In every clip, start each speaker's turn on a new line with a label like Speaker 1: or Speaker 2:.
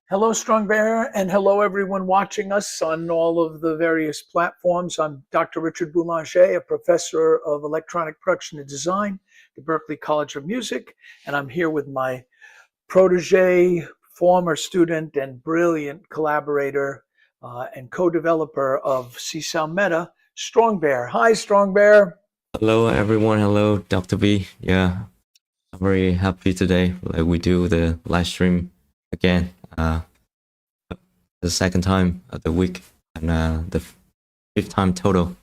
Speaker 1: Hello, strongbear, and hello, everyone watching us on all of the various platforms. I'm Dr. Richard Boulanger, a professor of electronic production and design at Berklee College of Music, and I'm here with my protege, former student, and brilliant collaborator and co-developer of CsoundMeta, Strongbear. Hi, Strongbear.
Speaker 2: Hello everyone, hello Dr.B. Yeah, I'm very happy today. Like we do the live stream again, the second time of the week and the fifth time total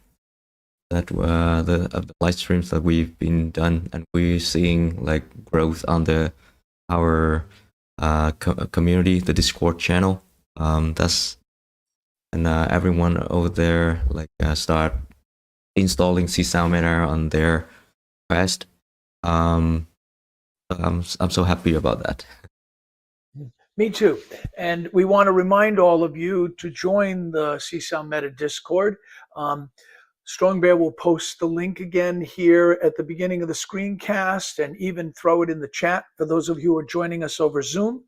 Speaker 2: that the live streams that we've been done, and we're seeing like growth on our community, the Discord channel. That's and everyone over there like start installing CsoundMeta on their Quest. I'm so happy about that.
Speaker 1: Me too. And we want to remind all of you to join the CsoundMeta Discord. Strongbear will post the link again here at the beginning of the screencast and even throw it in the chat for those of you who are joining us over Zoom.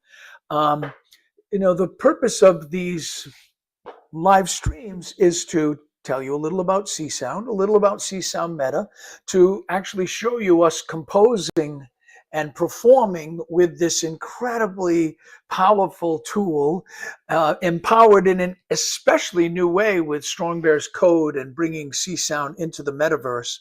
Speaker 1: The purpose of these live streams is to tell you a little about Csound, a little about CsoundMeta, to actually show you us composing and performing with this incredibly powerful tool, empowered in an especially new way with Strongbear's code and bringing Csound into the metaverse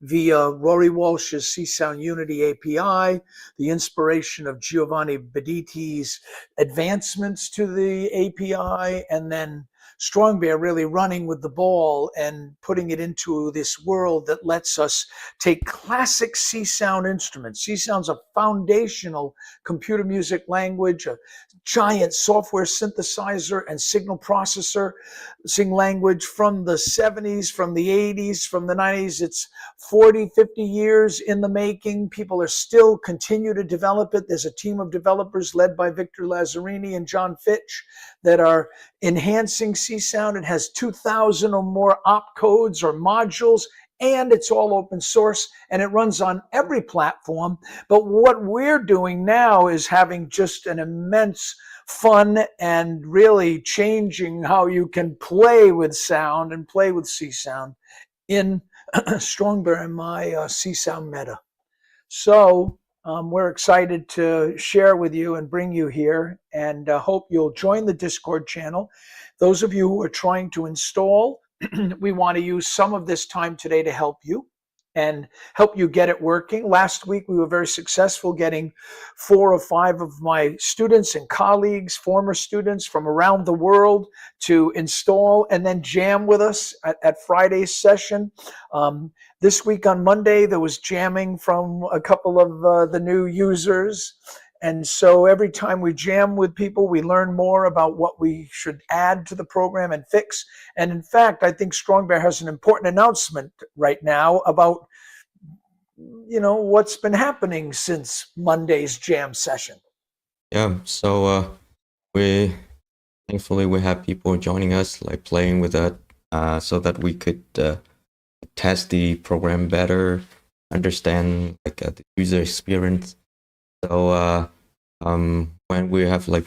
Speaker 1: via Rory Walsh's Csound Unity API, the inspiration of Giovanni Bediti's advancements to the API, and then Strongbear really running with the ball and putting it into this world that lets us take classic Csound instruments. Csound's a foundational computer music language, a giant software synthesizer and signal processing language from the 70s, from the 80s, from the 90s. It's 40, 50 years in the making. People are still continue to develop it. There's a team of developers led by Victor Lazzarini and John Fitch that are enhancing Csound. It has 2,000 or more opcodes or modules, and it's all open source, and it runs on every platform. But what we're doing now is having just an immense fun and really changing how you can play with sound and play with Csound in Strongbear and my CsoundMeta. So we're excited to share with you and bring you here, and hope you'll join the Discord channel. Those of you who are trying to install, we want to use some of this time today to help you and help you get it working. Last week, we were very successful getting 4 or 5 of my students and colleagues, former students from around the world, to install and then jam with us at Friday's session. This week on Monday, there was jamming from a couple of the new users. And so every time we jam with people, we learn more about what we should add to the program and fix. And in fact, I think Strongbear has an important announcement right now about, what's been happening since Monday's jam session.
Speaker 2: Yeah, so thankfully we have people joining us, like playing with that, so that we could test the program better, understand like the user experience. So when we have like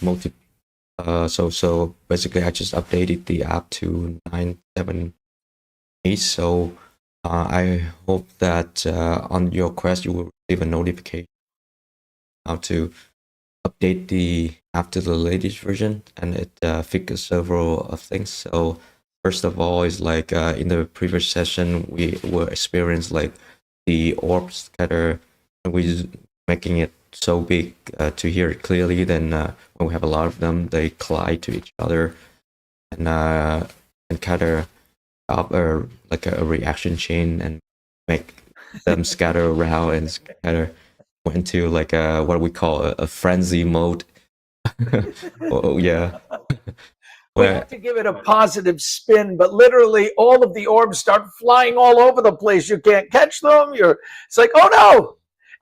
Speaker 2: so basically I just updated the app to 9.7.8. So I hope that on your Quest you will receive a notification how to update the app to the latest version, and it fixes several of things. So first of all is like in the previous session we were experiencing like the orb scatter, and we making it so big to hear it clearly. Then when we have a lot of them, they collide to each other and kind of up like a reaction chain and make them scatter around and scatter went to like what we call a frenzy mode. Oh yeah.
Speaker 1: We have to give it a positive spin, but literally all of the orbs start flying all over the place. You can't catch them. It's like, oh no.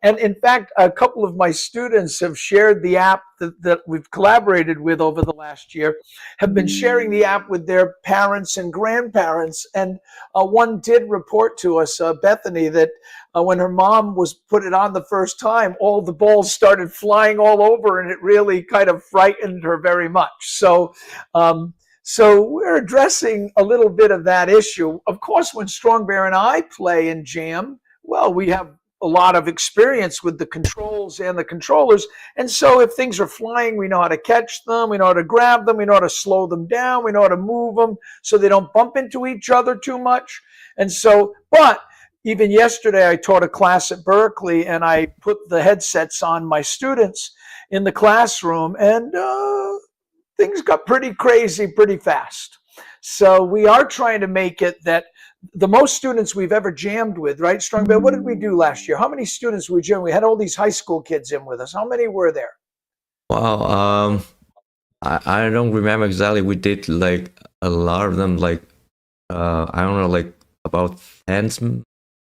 Speaker 1: And in fact, a couple of my students have shared the app that we've collaborated with over the last year, have been sharing the app with their parents and grandparents. And one did report to us, Bethany, that when her mom was put it on the first time, all the balls started flying all over, and it really kind of frightened her very much. So we're addressing a little bit of that issue. Of course, when Strongbear and I play and jam, well, we have a lot of experience with the controls and the controllers. And so if things are flying, we know how to catch them, we know how to grab them, we know how to slow them down, we know how to move them so they don't bump into each other too much. And so, but even yesterday, I taught a class at Berkeley, and I put the headsets on my students in the classroom, and things got pretty crazy pretty fast. So we are trying to make it that the most students we've ever jammed with, right, Strongbear? What did we do last year? How many students we jammed? We had all these high school kids in with us. How many were there?
Speaker 2: Wow. I don't remember exactly. We did like a lot of them, like I don't know, like about 10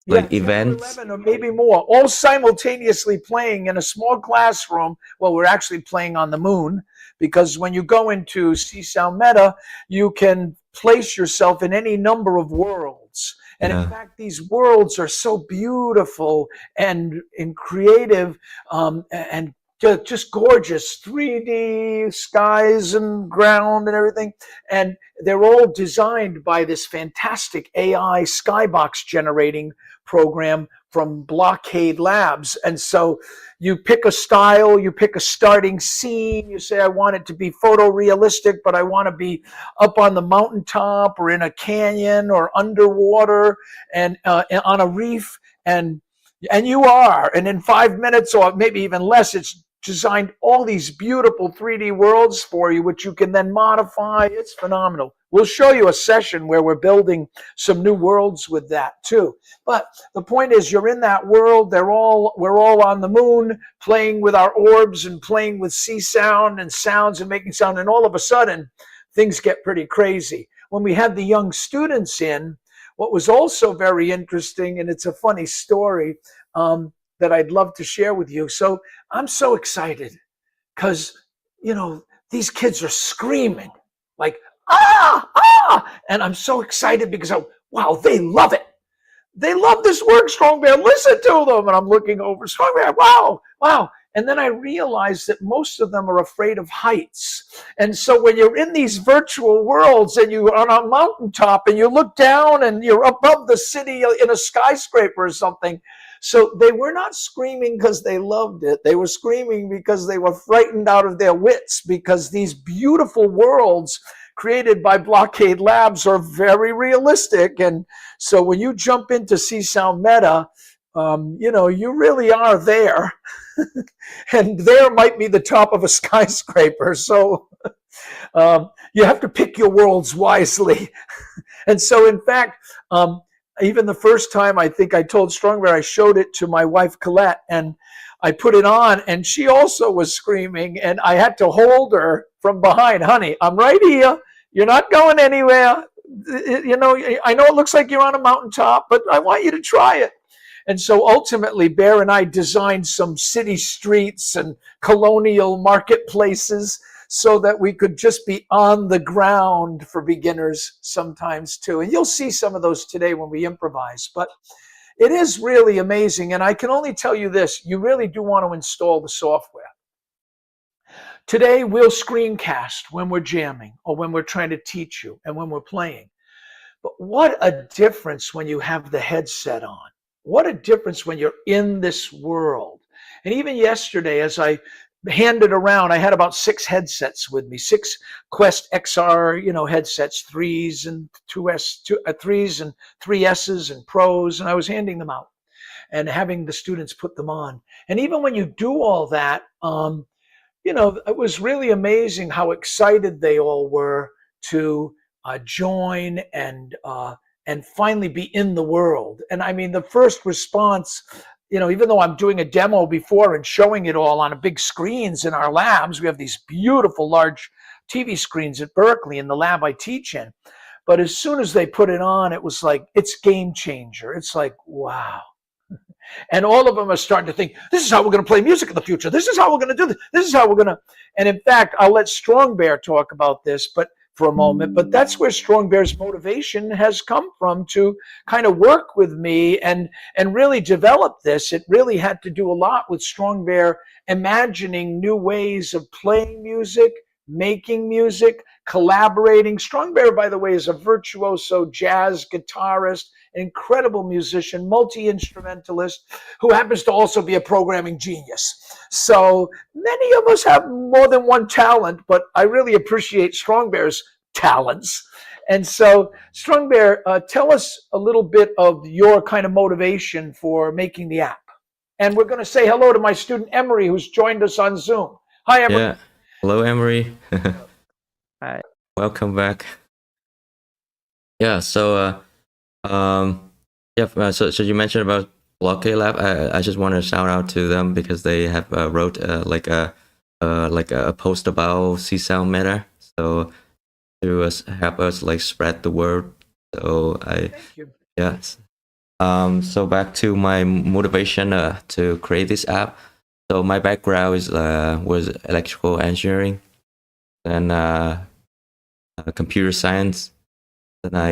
Speaker 2: like events,
Speaker 1: 11 or maybe more, all simultaneously playing in a small classroom. Well, we're actually playing on the moon, because when you go into CsoundMeta, you can place yourself in any number of worlds. And in fact, these worlds are so beautiful and creative, and just gorgeous, 3D skies and ground and everything. And they're all designed by this fantastic AI skybox generating program from Blockade Labs. And so you pick a style, you pick a starting scene, you say, I want it to be photorealistic, but I want to be up on the mountaintop or in a canyon or underwater and on a reef. And you are. And in 5 minutes or maybe even less, it's designed all these beautiful 3D worlds for you, which you can then modify. It's phenomenal. We'll show you a session where we're building some new worlds with that too. But the point is, you're in that world. We're all on the moon playing with our orbs and playing with Csound and sounds and making sound. And all of a sudden, things get pretty crazy. When we had the young students in, what was also very interesting, and it's a funny story, that I'd love to share with you. So I'm so excited because, these kids are screaming like, ah, ah. And I'm so excited because, wow, they love it. They love this work, Strongbear. Listen to them. And I'm looking over, Strongbear, wow, wow. And then I realized that most of them are afraid of heights. And so when you're in these virtual worlds and you're on a mountaintop and you look down and you're above the city in a skyscraper or something, so they were not screaming because they loved it. They were screaming because they were frightened out of their wits, because these beautiful worlds created by Blockade Labs are very realistic. And so when you jump into CsoundMeta, you really are there. And there might be the top of a skyscraper. So you have to pick your worlds wisely. And so, in fact, even the first time, I think I told Strongbear, I showed it to my wife, Colette, and I put it on, and she also was screaming, and I had to hold her from behind. Honey, I'm right here. You're not going anywhere. I know it looks like you're on a mountaintop, but I want you to try it. And so ultimately, Bear and I designed some city streets and colonial marketplaces so that we could just be on the ground for beginners sometimes too. And you'll see some of those today when we improvise. But it is really amazing. And I can only tell you this, you really do want to install the software. Today, we'll screencast when we're jamming or when we're trying to teach you and when we're playing. But what a difference when you have the headset on. What a difference when you're in this world. And even yesterday, as I handed around, I had about 6 headsets with me, 6 Quest XR, headsets, 3s and 3s and 3Ss and Pros, and I was handing them out and having the students put them on. And even when you do all that, it was really amazing how excited they all were to join and finally be in the world. And I mean, the first response, even though I'm doing a demo before and showing it all on a big screens in our labs, we have these beautiful large TV screens at Berkeley in the lab I teach in. But as soon as they put it on, it was like, it's game changer. It's like, wow. And all of them are starting to think, this is how we're going to play music in the future. This is how we're going to do this. This is how we're going to. And in fact, I'll let Strongbear talk about this, but for a moment. But that's where Strongbear's motivation has come from, to kind of work with me and really develop this. It really had to do a lot with Strongbear imagining new ways of playing music, making music, collaborating. Strongbear, by the way, is a virtuoso jazz guitarist, incredible musician, multi-instrumentalist, who happens to also be a programming genius. So many of us have more than one talent, but I really appreciate Strongbear's talents. And so, Strongbear, tell us a little bit of your kind of motivation for making the app. And we're going to say hello to my student Emery, who's joined us on Zoom. Hi, Emery.
Speaker 2: Yeah. Hello, Emery.
Speaker 3: Hi.
Speaker 2: Welcome back. Yeah. So, so you mentioned about Blockade Lab. I just want to shout out to them because they have wrote like a post about CsoundMeta. So to help us like spread the word. So
Speaker 1: Thank you.
Speaker 2: yes. So back to my motivation to create this app. So my background is was electrical engineering, then computer science. Then I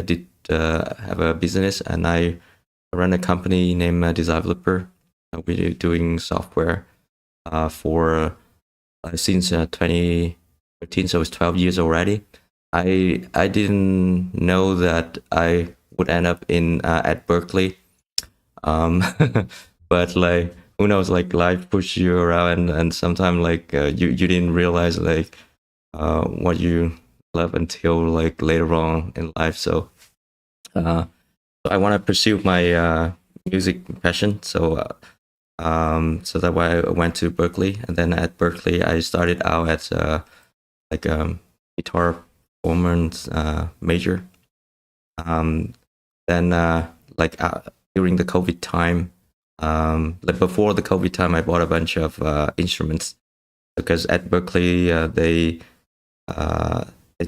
Speaker 2: did have a business, and I run a company named Designveloper. We're doing software for since 2013, so it's 12 years already. I didn't know that I would end up in at Berkeley, but like who knows, like life pushes you around, and sometimes like you didn't realize like what you love until like later on in life. So I want to pursue my music passion. So that's why I went to Berkeley, and then at Berkeley I started out as guitar performance major. Then during the COVID time, like before the COVID time, I bought a bunch of instruments, because at Berkeley they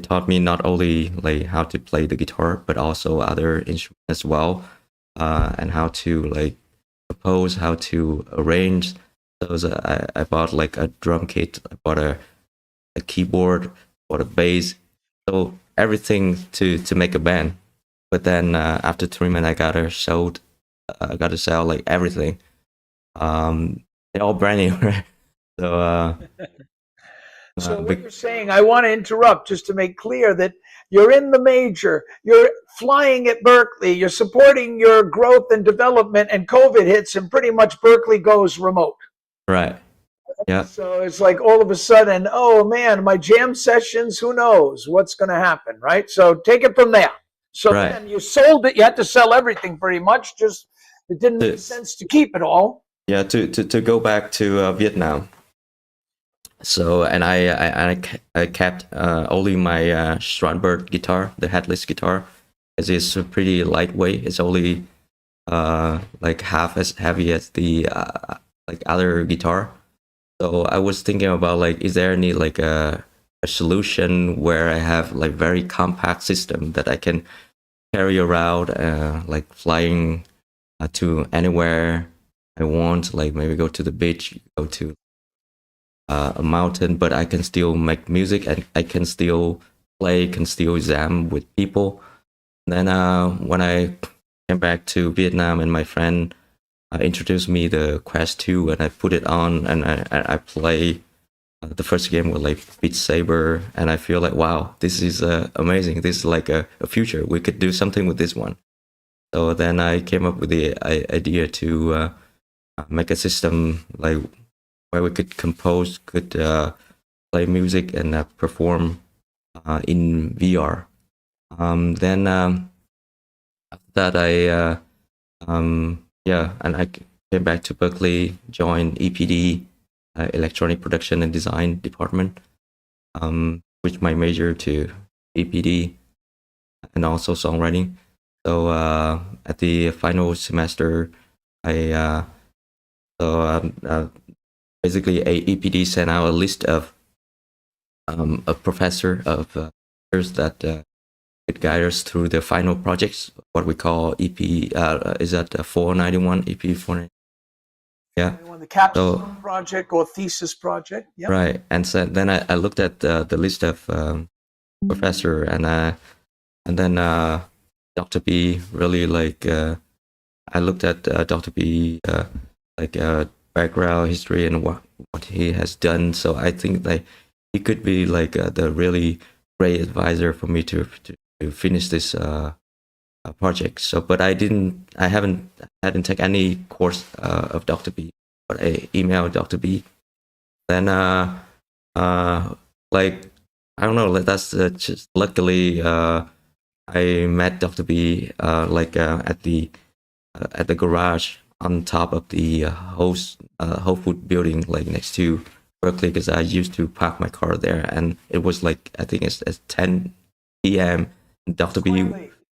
Speaker 2: taught me not only like how to play the guitar, but also other instruments as well, and how to like compose, how to arrange. So I bought like a drum kit, I bought a keyboard, bought a bass, so everything to make a band. But then after 3 months, I gotta sell like everything. They're all brand new, right? So
Speaker 1: So what you're saying, I want to interrupt just to make clear that you're in the major, you're flying at Berkeley, you're supporting your growth and development, and COVID hits, and pretty much Berkeley goes remote.
Speaker 2: right. Yeah.
Speaker 1: So it's like all of a sudden, oh man, my jam sessions, who knows what's going to happen, right? So take it from there. So
Speaker 2: Right.
Speaker 1: then you sold it, you had to sell everything pretty much, just it didn't make sense to keep it all.
Speaker 2: Yeah, to go back to Vietnam. So and I kept only my Strongbear guitar, the headless guitar, as it's pretty lightweight. It's only like half as heavy as the like other guitar. So I was thinking about like, is there any like a solution where I have like very compact system that I can carry around, like flying to anywhere I want, like maybe go to the beach, go to a mountain, but I can still make music and I can still play, can still jam with people. Then when I came back to Vietnam, and my friend introduced me the Quest 2, and I put it on, and I play the first game with like Beat Saber, and I feel like, wow, this is amazing. This is like a future. We could do something with this one. So then I came up with the idea to make a system like where we could compose, could play music and perform in VR. Then after that, and I came back to Berkeley, joined EPD, Electronic Production and Design Department, switched my major to EPD and also songwriting. So at the final semester, basically a EPD sent out a list of a professor of that it guides us through the final projects, what we call EP. Is that 491 EP 491? Yeah.
Speaker 1: The capstone project or thesis project. Yep.
Speaker 2: Right. And so then I looked at the list of professor, and then Dr. B really like. I looked at Dr. B background history and what he has done. So I think that he could be like the really great advisor for me to finish this project. So, but I hadn't taken any course of Dr. B, but I emailed Dr. B. Then like I don't know, that's just luckily I met Dr. B at the garage on top of the Whole Food building, like next to Berkeley, because I used to park my car there, and it was like I think it's 10 p.m. Dr. B,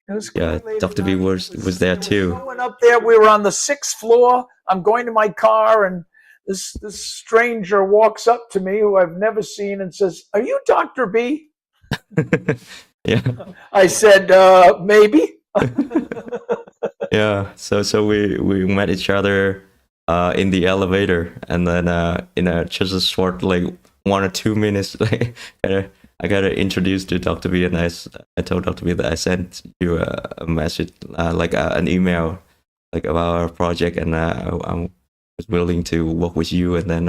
Speaker 2: Dr. B was there too.
Speaker 1: No one up there. We were on the 6th floor. I'm going to my car, and this stranger walks up to me who I've never seen and says, "Are you Dr. B?"
Speaker 2: Yeah.
Speaker 1: I said, "Maybe."
Speaker 2: Yeah, so we met each other in the elevator, and then in just a short like 1 or 2 minutes, like I got introduced to Dr. B, and I told Dr. B that I sent you a message, an email, like about our project, and I was willing to work with you, and then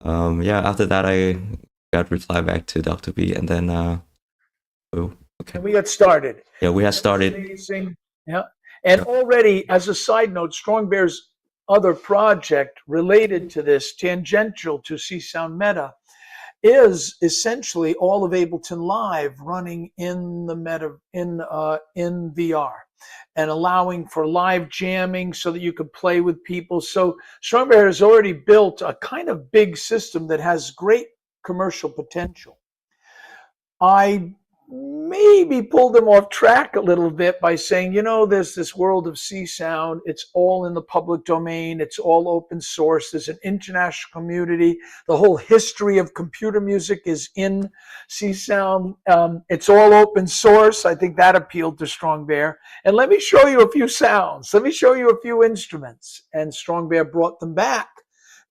Speaker 2: after that I got reply back to Dr. B, and then okay.
Speaker 1: And we got started.
Speaker 2: Yeah, we had started.
Speaker 1: Amazing. Yeah. And already, as a side note, Strongbear's other project related to this, tangential to CsoundMeta, is essentially all of Ableton Live running in the in VR and allowing for live jamming so that you could play with people. So Strongbear has already built a kind of big system that has great commercial potential. I maybe pulled them off track a little bit by saying, there's this world of Csound. It's all in the public domain. It's all open source. There's an international community. The whole history of computer music is in Csound. It's all open source. I think that appealed to Strongbear. And let me show you a few sounds. Let me show you a few instruments. And Strongbear brought them back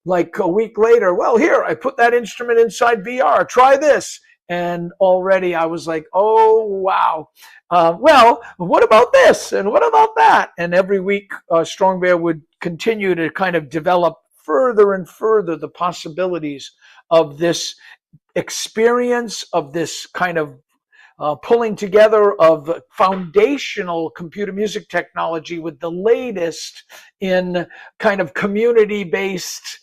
Speaker 1: like a week later. Well, here, I put that instrument inside VR. Try this. And already I was like, oh, wow. Well, what about this? And what about that? And every week, Strongbear would continue to kind of develop further and further the possibilities of this experience, of this kind of pulling together of foundational computer music technology with the latest in kind of community-based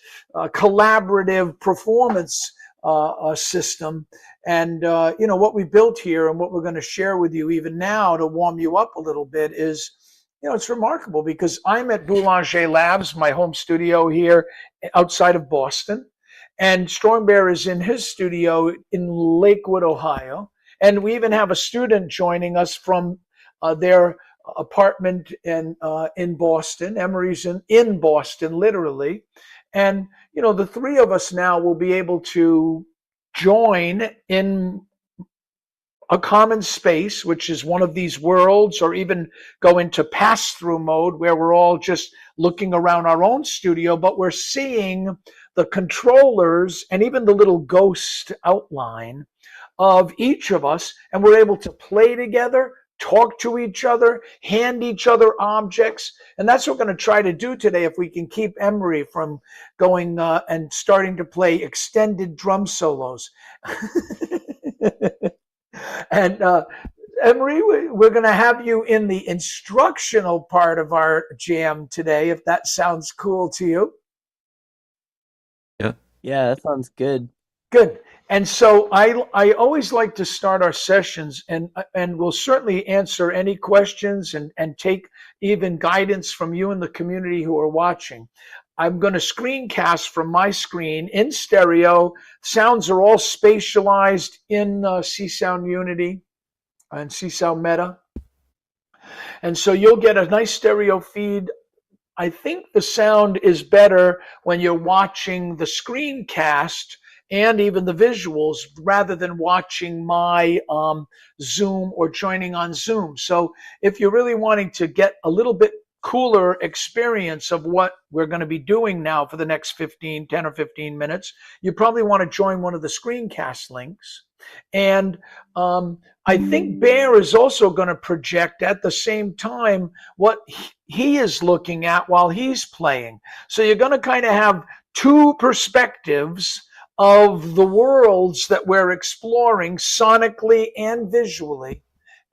Speaker 1: collaborative performance system. And what we built here and what we're going to share with you even now to warm you up a little bit is, it's remarkable because I'm at Boulanger Labs, my home studio here outside of Boston, and Strongbear is in his studio in Lakewood, Ohio. And we even have a student joining us from their apartment in Boston. Emery's in Boston, literally. And, the three of us now will be able to join in a common space, which is one of these worlds, or even go into pass-through mode where we're all just looking around our own studio, but we're seeing the controllers and even the little ghost outline of each of us, and we're able to play together, talk to each other, hand each other objects. And that's what we're going to try to do today if we can keep Emery from going and starting to play extended drum solos. And Emery, we're going to have you in the instructional part of our jam today, if that sounds cool to you.
Speaker 3: Yeah, that sounds good.
Speaker 1: Good. And so I always like to start our sessions, and we'll certainly answer any questions and take even guidance from you in the community who are watching. I'm going to screencast from my screen in stereo. Sounds are all spatialized in Csound Unity and CsoundMeta. And so you'll get a nice stereo feed. I think the sound is better when you're watching the screencast and even the visuals rather than watching my Zoom or joining on Zoom. So if you're really wanting to get a little bit cooler experience of what we're going to be doing now for the next 10 or 15 minutes, you probably want to join one of the screencast links. And I think Bear is also going to project at the same time what he is looking at while he's playing. So you're going to kind of have two perspectives of the worlds that we're exploring sonically and visually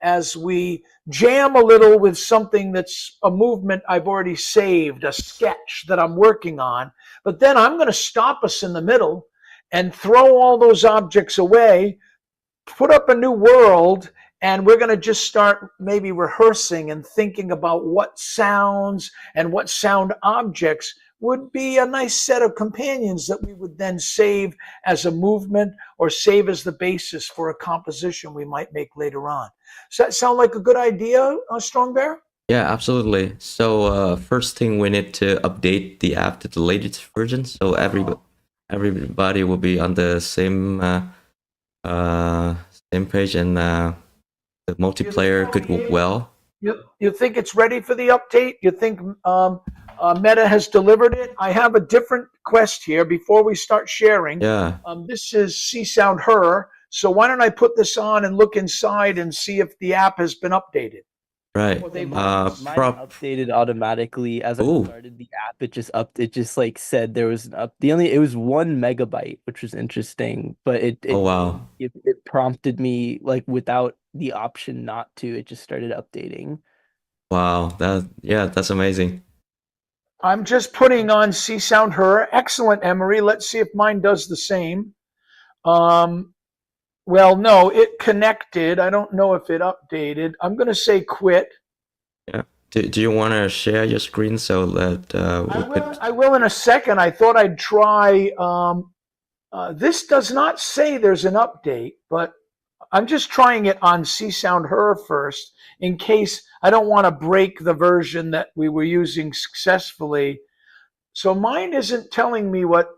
Speaker 1: as we jam a little with something that's a movement I've already saved, a sketch that I'm working on. But then I'm going to stop us in the middle and throw all those objects away, put up a new world, and we're going to just start maybe rehearsing and thinking about what sounds and what sound objects would be a nice set of companions that we would then save as a movement or save as the basis for a composition we might make later on. Does that sound like a good idea, Strongbear?
Speaker 2: Yeah, absolutely. So first thing, we need to update the app to the latest version, so everybody will be on the same same page, and the multiplayer could work well.
Speaker 1: You think it's ready for the update? You think Meta has delivered it? I have a different quest here before we start sharing.
Speaker 2: Yeah.
Speaker 1: This is Csound Her. So why don't I put this on and look inside and see if the app has been updated?
Speaker 2: Right.
Speaker 3: Mine updated automatically as I started the app. It just like said there was an up. It was 1 megabyte, which was interesting, but it prompted me like without the option not to. It just started updating.
Speaker 2: Wow, that's amazing.
Speaker 1: I'm just putting on Csound Her. Excellent, Emery. Let's see if mine does the same. Well, no, it connected. I don't know if it updated. I'm going to say quit.
Speaker 2: Yeah. Do you want to share your screen so that
Speaker 1: I will in a second. I thought I'd try. This does not say there's an update, but I'm just trying it on Csound Her first in case I don't want to break the version that we were using successfully. So mine isn't telling me what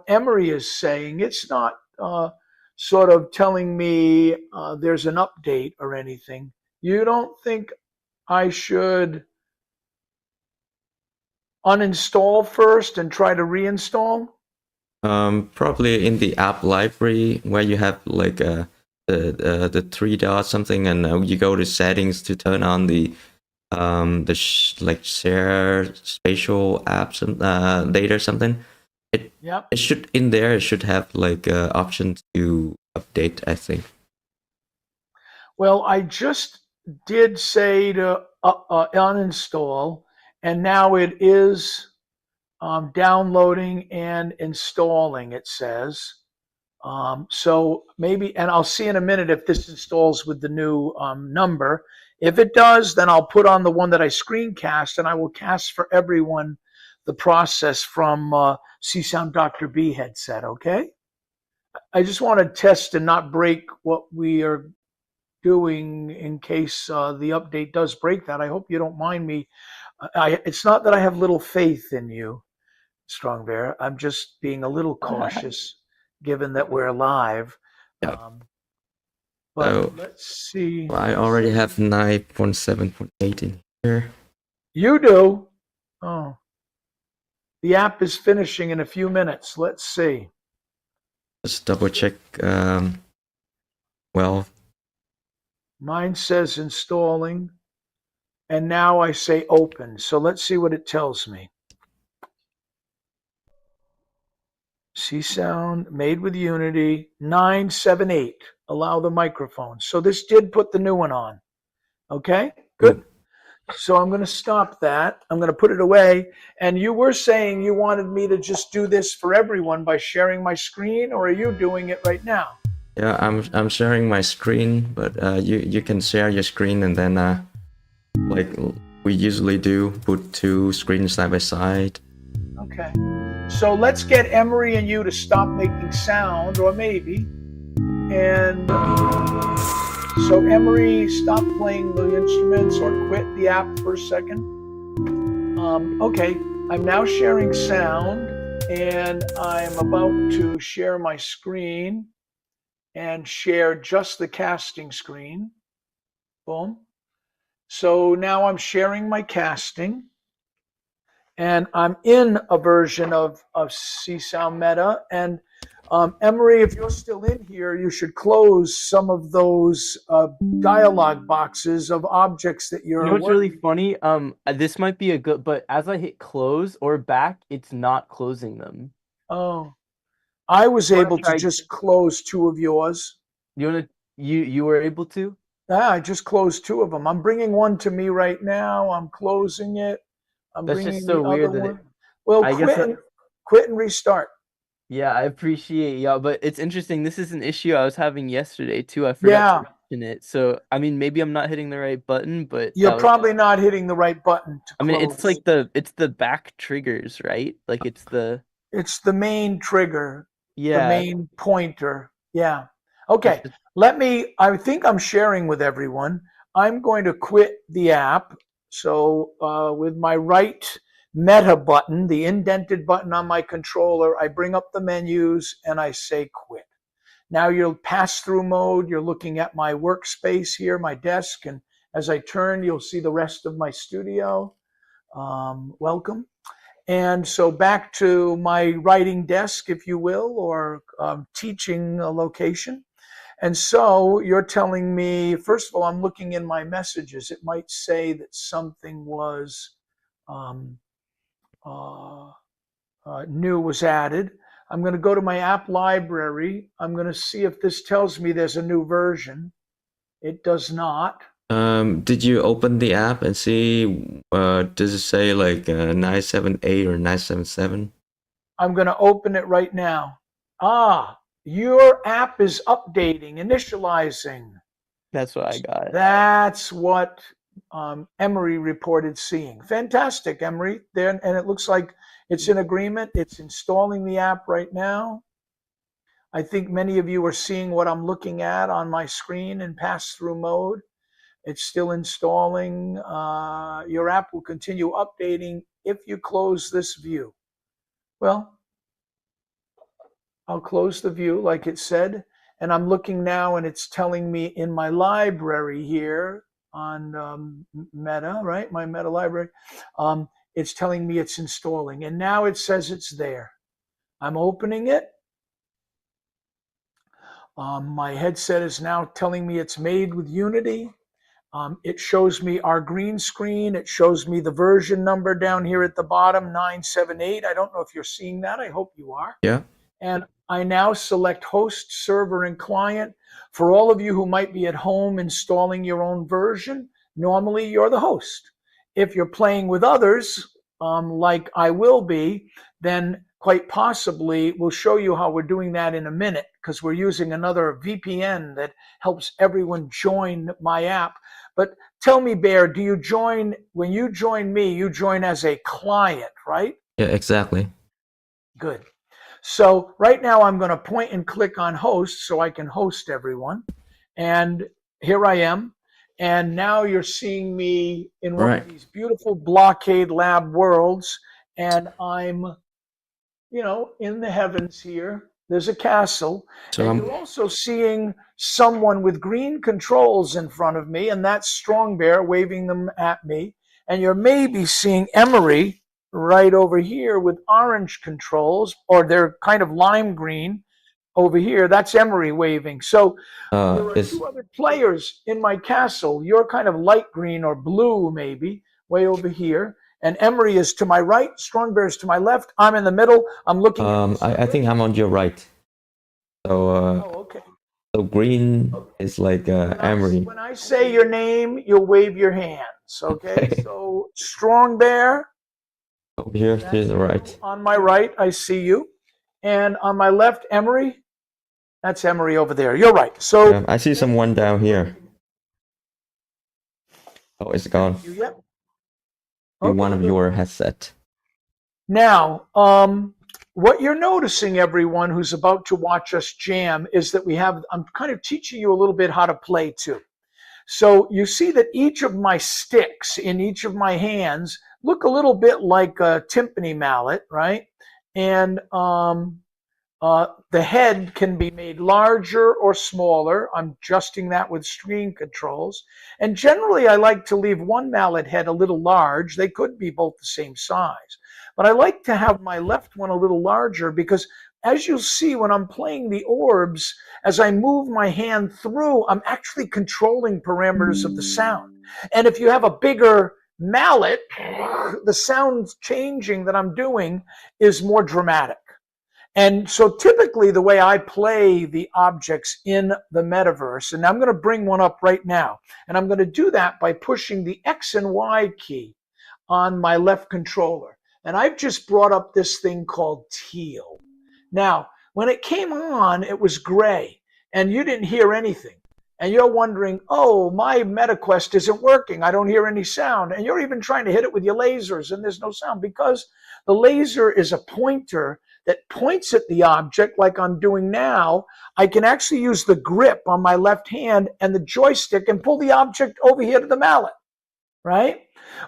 Speaker 1: Emery is saying. It's not sort of telling me there's an update or anything. You don't think I should uninstall first and try to reinstall?
Speaker 2: Probably in the app library where you have like the three dots something, and you go to settings to turn on the like share spatial apps and data or something. It should it should have like option to update, I think.
Speaker 1: Well, I just did say to uninstall, and now it is downloading and installing, it says. So maybe, and I'll see in a minute if this installs with the new number. If it does, then I'll put on the one that I screencast, and I will cast for everyone the process from Csound Dr.B headset, okay? I just want to test and not break what we are doing in case the update does break that. I hope you don't mind me. It's not that I have little faith in you, Strongbear. I'm just being a little cautious given that we're live.
Speaker 2: Yep.
Speaker 1: But let's see.
Speaker 2: Well, I already have 9.7.8 in here.
Speaker 1: You do? Oh. The app is finishing in a few minutes. Let's see.
Speaker 2: Let's double check. Well,
Speaker 1: mine says installing, and now I say open. So let's see what it tells me. Csound made with Unity 978. Allow the microphone. So this did put the new one on. Okay, good. So I'm going to stop that. I'm going to put it away. And you were saying you wanted me to just do this for everyone by sharing my screen, or are you doing it right now?
Speaker 2: Yeah, I'm sharing my screen, but you can share your screen, and then like we usually do, put two screens side by side.
Speaker 1: Okay. So let's get Emery and you to stop making sound, or maybe. And so Emery, stop playing the instruments or quit the app for a second. Okay, I'm now sharing sound, And I'm about to share my screen and share just the casting screen. Boom. So now I'm sharing my casting. And I'm in a version of CsoundMeta. And Emery, if you're still in here, you should close some of those dialog boxes of objects that you're.
Speaker 3: You know what's really funny? This might be a good, but as I hit close or back, it's not closing them.
Speaker 1: Oh, I was able to just close two of yours.
Speaker 3: You were able to?
Speaker 1: Yeah, I just closed two of them. I'm bringing one to me right now. I'm closing it. I'm
Speaker 3: That's
Speaker 1: bringing
Speaker 3: just so
Speaker 1: the
Speaker 3: weird
Speaker 1: other
Speaker 3: that
Speaker 1: one. Well, quit and restart.
Speaker 3: Yeah, I appreciate y'all, but it's interesting. This is an issue I was having yesterday too. I forgot to mention it. So, I mean, maybe I'm not hitting the right button, but
Speaker 1: you're probably not hitting the right button to close.
Speaker 3: I mean, it's like it's the back triggers, right? Like it's the
Speaker 1: main trigger.
Speaker 3: Yeah.
Speaker 1: The main pointer. Yeah. Okay. I think I'm sharing with everyone. I'm going to quit the app. So with my right meta button, the indented button on my controller, I bring up the menus and I say quit. Now you'll pass through mode. You're looking at my workspace here, my desk. And as I turn, you'll see the rest of my studio. Welcome. And so back to my writing desk, if you will, or teaching location. And so you're telling me, first of all, I'm looking in my messages. It might say that something was new was added. I'm going to go to my app library. I'm going to see if this tells me there's a new version. It does not.
Speaker 2: Did you open the app and see, does it say like 978 or 977?
Speaker 1: I'm going to open it right now. Your app is updating, initializing.
Speaker 3: That's what I got.
Speaker 1: That's what Emery reported seeing. Fantastic, Emery. There, and it looks like it's in agreement. It's installing the app right now. I think many of you are seeing what I'm looking at on my screen in pass-through mode. It's still installing. Your app will continue updating if you close this view. Well, I'll close the view like it said, and I'm looking now and it's telling me in my library here on Meta, right? My Meta library. It's telling me it's installing, and now it says it's there. I'm opening it. My headset is now telling me it's made with Unity. It shows me our green screen. It shows me the version number down here at the bottom, 978. I don't know if you're seeing that. I hope you are.
Speaker 2: Yeah.
Speaker 1: And I now select host, server, and client. For all of you who might be at home installing your own version, normally you're the host. If you're playing with others, like I will be, then quite possibly we'll show you how we're doing that in a minute, because we're using another VPN that helps everyone join my app. But tell me, Bear, do you join, when you join me, you join as a client, right?
Speaker 2: Yeah, exactly.
Speaker 1: Good. So right now I'm going to point and click on host so I can host everyone. And here I am. And now you're seeing me in one of these beautiful blockade lab worlds. And I'm, in the heavens here. There's a castle. So and you're also seeing someone with green controls in front of me, and that's Strongbear waving them at me. And you're maybe seeing Emery right over here with orange controls, or they're kind of lime green over here. That's Emery waving. So there are two other players in my castle. You're kind of light green or blue, maybe, way over here. And Emery is to my right, Strongbear is to my left. I'm in the middle. I'm looking at
Speaker 2: I think I'm on your right. So
Speaker 1: okay.
Speaker 2: So green is like Emery.
Speaker 1: When I say your name, you'll wave your hands. Okay. So Strongbear.
Speaker 2: Over here to the right.
Speaker 1: On my right, I see you. And on my left, Emery. That's Emery over there. You're right. So
Speaker 2: I see someone down here. Oh, it's gone.
Speaker 1: Yep.
Speaker 2: Okay. One of your headset.
Speaker 1: Now, what you're noticing, everyone who's about to watch us jam, is that I'm kind of teaching you a little bit how to play too. So you see that each of my sticks in each of my hands look a little bit like a timpani mallet, right? and the head can be made larger or smaller. I'm adjusting that with screen controls. And generally, I like to leave one mallet head a little large. They could be both the same size. But I like to have my left one a little larger because, as you'll see when I'm playing the orbs, as I move my hand through, I'm actually controlling parameters of the sound. And if you have a bigger mallet, the sound changing that I'm doing is more dramatic. And so typically the way I play the objects in the metaverse, and I'm going to bring one up right now, and I'm going to do that by pushing the X and Y key on my left controller. And I've just brought up this thing called teal. Now, when it came on, it was gray, and you didn't hear anything. And you're wondering, oh, my MetaQuest isn't working. I don't hear any sound. And you're even trying to hit it with your lasers, and there's no sound because the laser is a pointer that points at the object like I'm doing now. I can actually use the grip on my left hand and the joystick and pull the object over here to the mallet, right?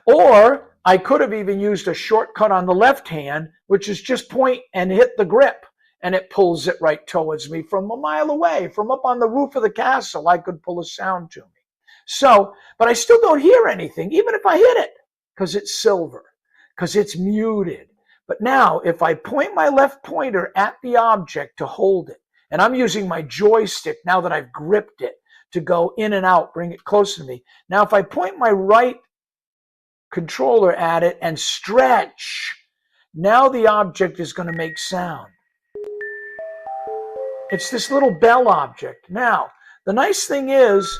Speaker 1: Or I could have even used a shortcut on the left hand, which is just point and hit the grip, and it pulls it right towards me from a mile away. From up on the roof of the castle, I could pull a sound to me. So, but I still don't hear anything, even if I hit it, because it's silver, because it's muted. But now, if I point my left pointer at the object to hold it, and I'm using my joystick now that I've gripped it to go in and out, bring it close to me. Now, if I point my right controller at it and stretch, now the object is going to make sound. It's this little bell object. Now, the nice thing is,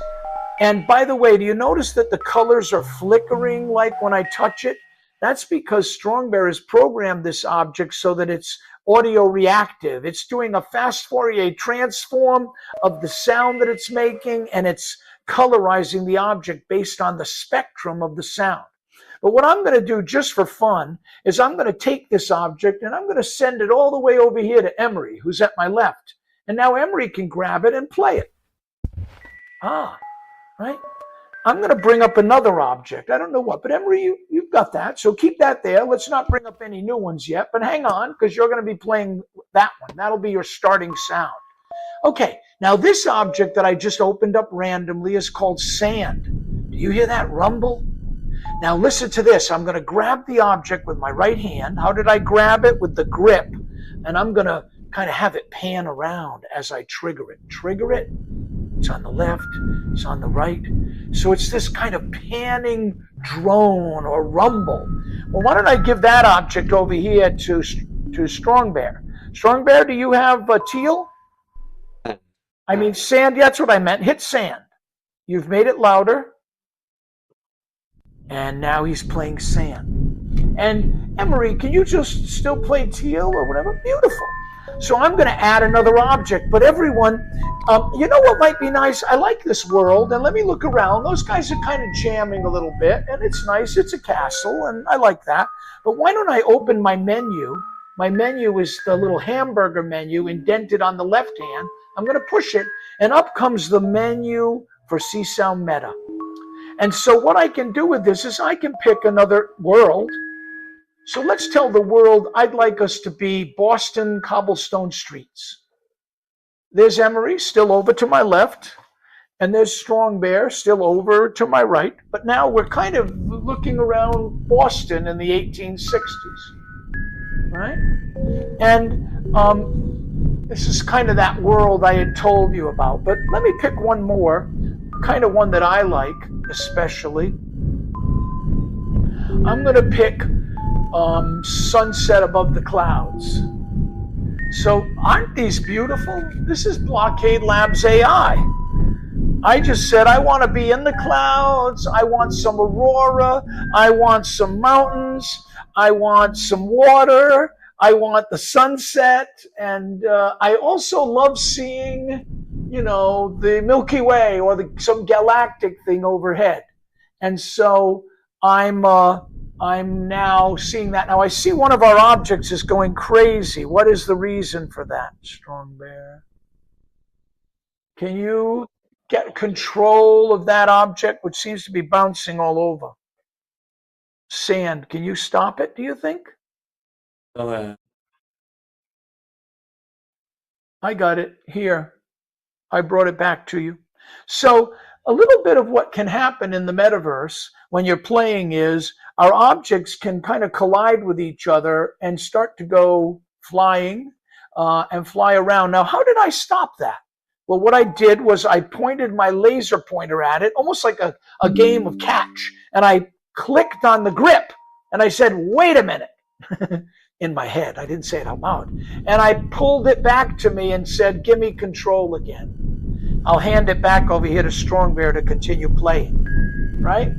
Speaker 1: and by the way, do you notice that the colors are flickering like when I touch it? That's because strongbear has programmed this object so that it's audio reactive. It's doing a fast Fourier transform of the sound that it's making, and it's colorizing the object based on the spectrum of the sound. But what I'm going to do just for fun is I'm going to take this object and I'm going to send it all the way over here to Emery, who's at my left. And now Emery can grab it and play it. Right? I'm going to bring up another object. I don't know what, but Emery, you've got that. So keep that there. Let's not bring up any new ones yet, but hang on, because you're going to be playing that one. That'll be your starting sound. Okay, now this object that I just opened up randomly is called sand. Do you hear that rumble? Now listen to this. I'm going to grab the object with my right hand. How did I grab it? With the grip. And I'm going to kind of have it pan around as I trigger it. Trigger it. It's on the left. It's on the right. So it's this kind of panning drone or rumble. Well, why don't I give that object over here to strongbear? Strongbear, do you have teal? I mean sand. That's what I meant. Hit sand. You've made it louder. And now he's playing sand. And Emery, can you just still play teal or whatever? Beautiful. So I'm going to add another object. But everyone, you know what might be nice? I like this world. And let me look around. Those guys are kind of jamming a little bit. And it's nice. It's a castle. And I like that. But why don't I open my menu? My menu is the little hamburger menu indented on the left hand. I'm going to push it. And up comes the menu for CsoundMeta. And so what I can do with this is I can pick another world. So let's tell the world I'd like us to be Boston cobblestone streets. There's Emery still over to my left. And there's strongbear still over to my right. But now we're kind of looking around Boston in the 1860s. Right? And this is kind of that world I had told you about. But let me pick one more. Kind of one that I like, especially. I'm going to pick sunset above the clouds. So aren't these beautiful? This is Blockade Labs AI. I just said I want to be in the clouds. I want some aurora. I want some mountains. I want some water. I want the sunset. And I also love seeing, you know, the Milky Way or some galactic thing overhead. And so I'm now seeing that. Now I see one of our objects is going crazy. What is the reason for that, strongbear? Can you get control of that object, which seems to be bouncing all over? Sand, can you stop it, do you think? I got it here. I brought it back to you. So a little bit of what can happen in the metaverse when you're playing is our objects can kind of collide with each other and start to go flying and fly around. Now, how did I stop that? Well, what I did was I pointed my laser pointer at it, almost like a game of catch, and I clicked on the grip, and I said, wait a minute, in my head. I didn't say it out loud. And I pulled it back to me and said, give me control again. I'll hand it back over here to Strongbear to continue playing, right?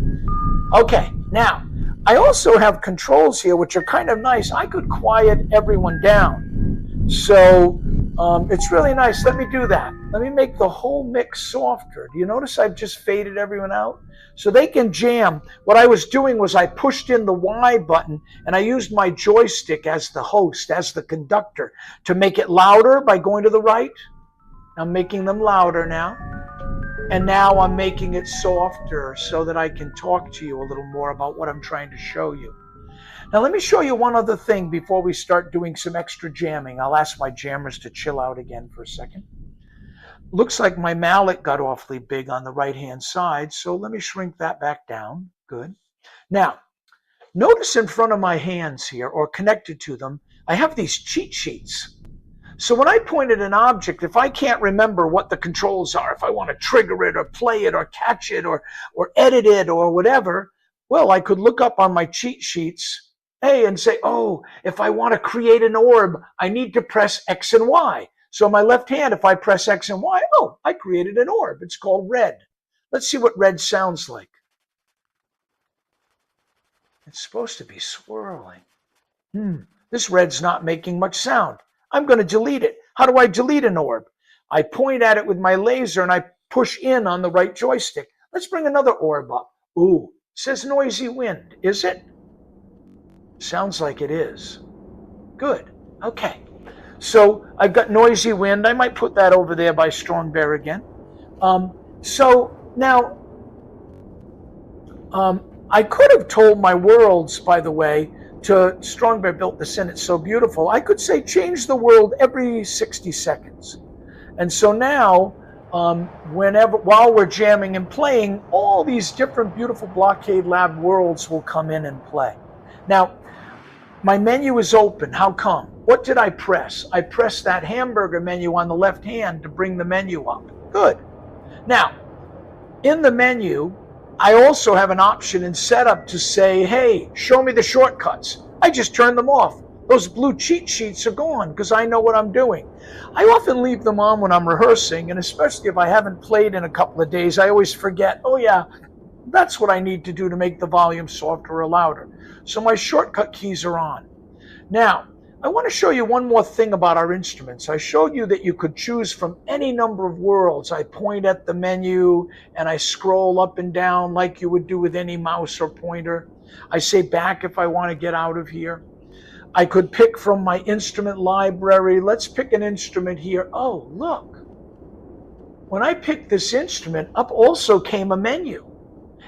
Speaker 1: Okay, now, I also have controls here, which are kind of nice. I could quiet everyone down. So it's really nice. Let me do that. Let me make the whole mix softer. Do you notice I've just faded everyone out? So they can jam. What I was doing was I pushed in the Y button and I used my joystick as the host, as the conductor, to make it louder by going to the right. I'm making them louder now. And now I'm making it softer so that I can talk to you a little more about what I'm trying to show you. Now let me show you one other thing before we start doing some extra jamming. I'll ask my jammers to chill out again for a second. Looks like my mallet got awfully big on the right-hand side, so let me shrink that back down. Good. Now, notice in front of my hands here, or connected to them, I have these cheat sheets. So when I point at an object, if I can't remember what the controls are, if I want to trigger it or play it or catch it or edit it or whatever, well, I could look up on my cheat sheets, hey, and say, oh, if I want to create an orb, I need to press X and Y. So my left hand, if I press X and Y, oh, I created an orb. It's called red. Let's see what red sounds like. It's supposed to be swirling. This red's not making much sound. I'm going to delete it. How do I delete an orb? I point at it with my laser and I push in on the right joystick. Let's bring another orb up. Ooh, it says noisy wind. Is it? Sounds like it is. Good. Okay. So I've got noisy wind. I might put that over there by Strongbear again. So now, I could have told my worlds, by the way, to Strongbear built this in. It's so beautiful. I could say change the world every 60 seconds. And so now, while we're jamming and playing, all these different beautiful Blockade Lab worlds will come in and play. Now, my menu is open. How come? What did I press? I pressed that hamburger menu on the left hand to bring the menu up. Good. Now, in the menu, I also have an option in setup to say, hey, show me the shortcuts. I just turned them off. Those blue cheat sheets are gone because I know what I'm doing. I often leave them on when I'm rehearsing, and especially if I haven't played in a couple of days, I always forget, oh yeah, that's what I need to do to make the volume softer or louder. So my shortcut keys are on. Now, I want to show you one more thing about our instruments. I showed you that you could choose from any number of worlds. I point at the menu and I scroll up and down like you would do with any mouse or pointer. I say back if I want to get out of here. I could pick from my instrument library. Let's pick an instrument here. Oh, look. When I picked this instrument, up also came a menu.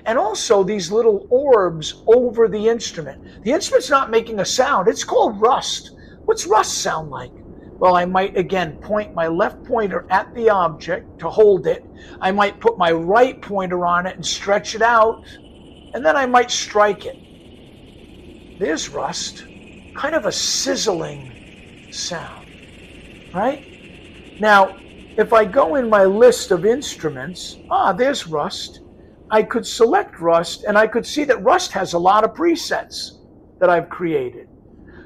Speaker 1: And also these little orbs over the instrument. The instrument's not making a sound. It's called rust. What's rust sound like? Well, I might, again, point my left pointer at the object to hold it. I might put my right pointer on it and stretch it out. And then I might strike it. There's rust. Kind of a sizzling sound, right? Now, if I go in my list of instruments, there's rust. I could select rust, and I could see that rust has a lot of presets that I've created.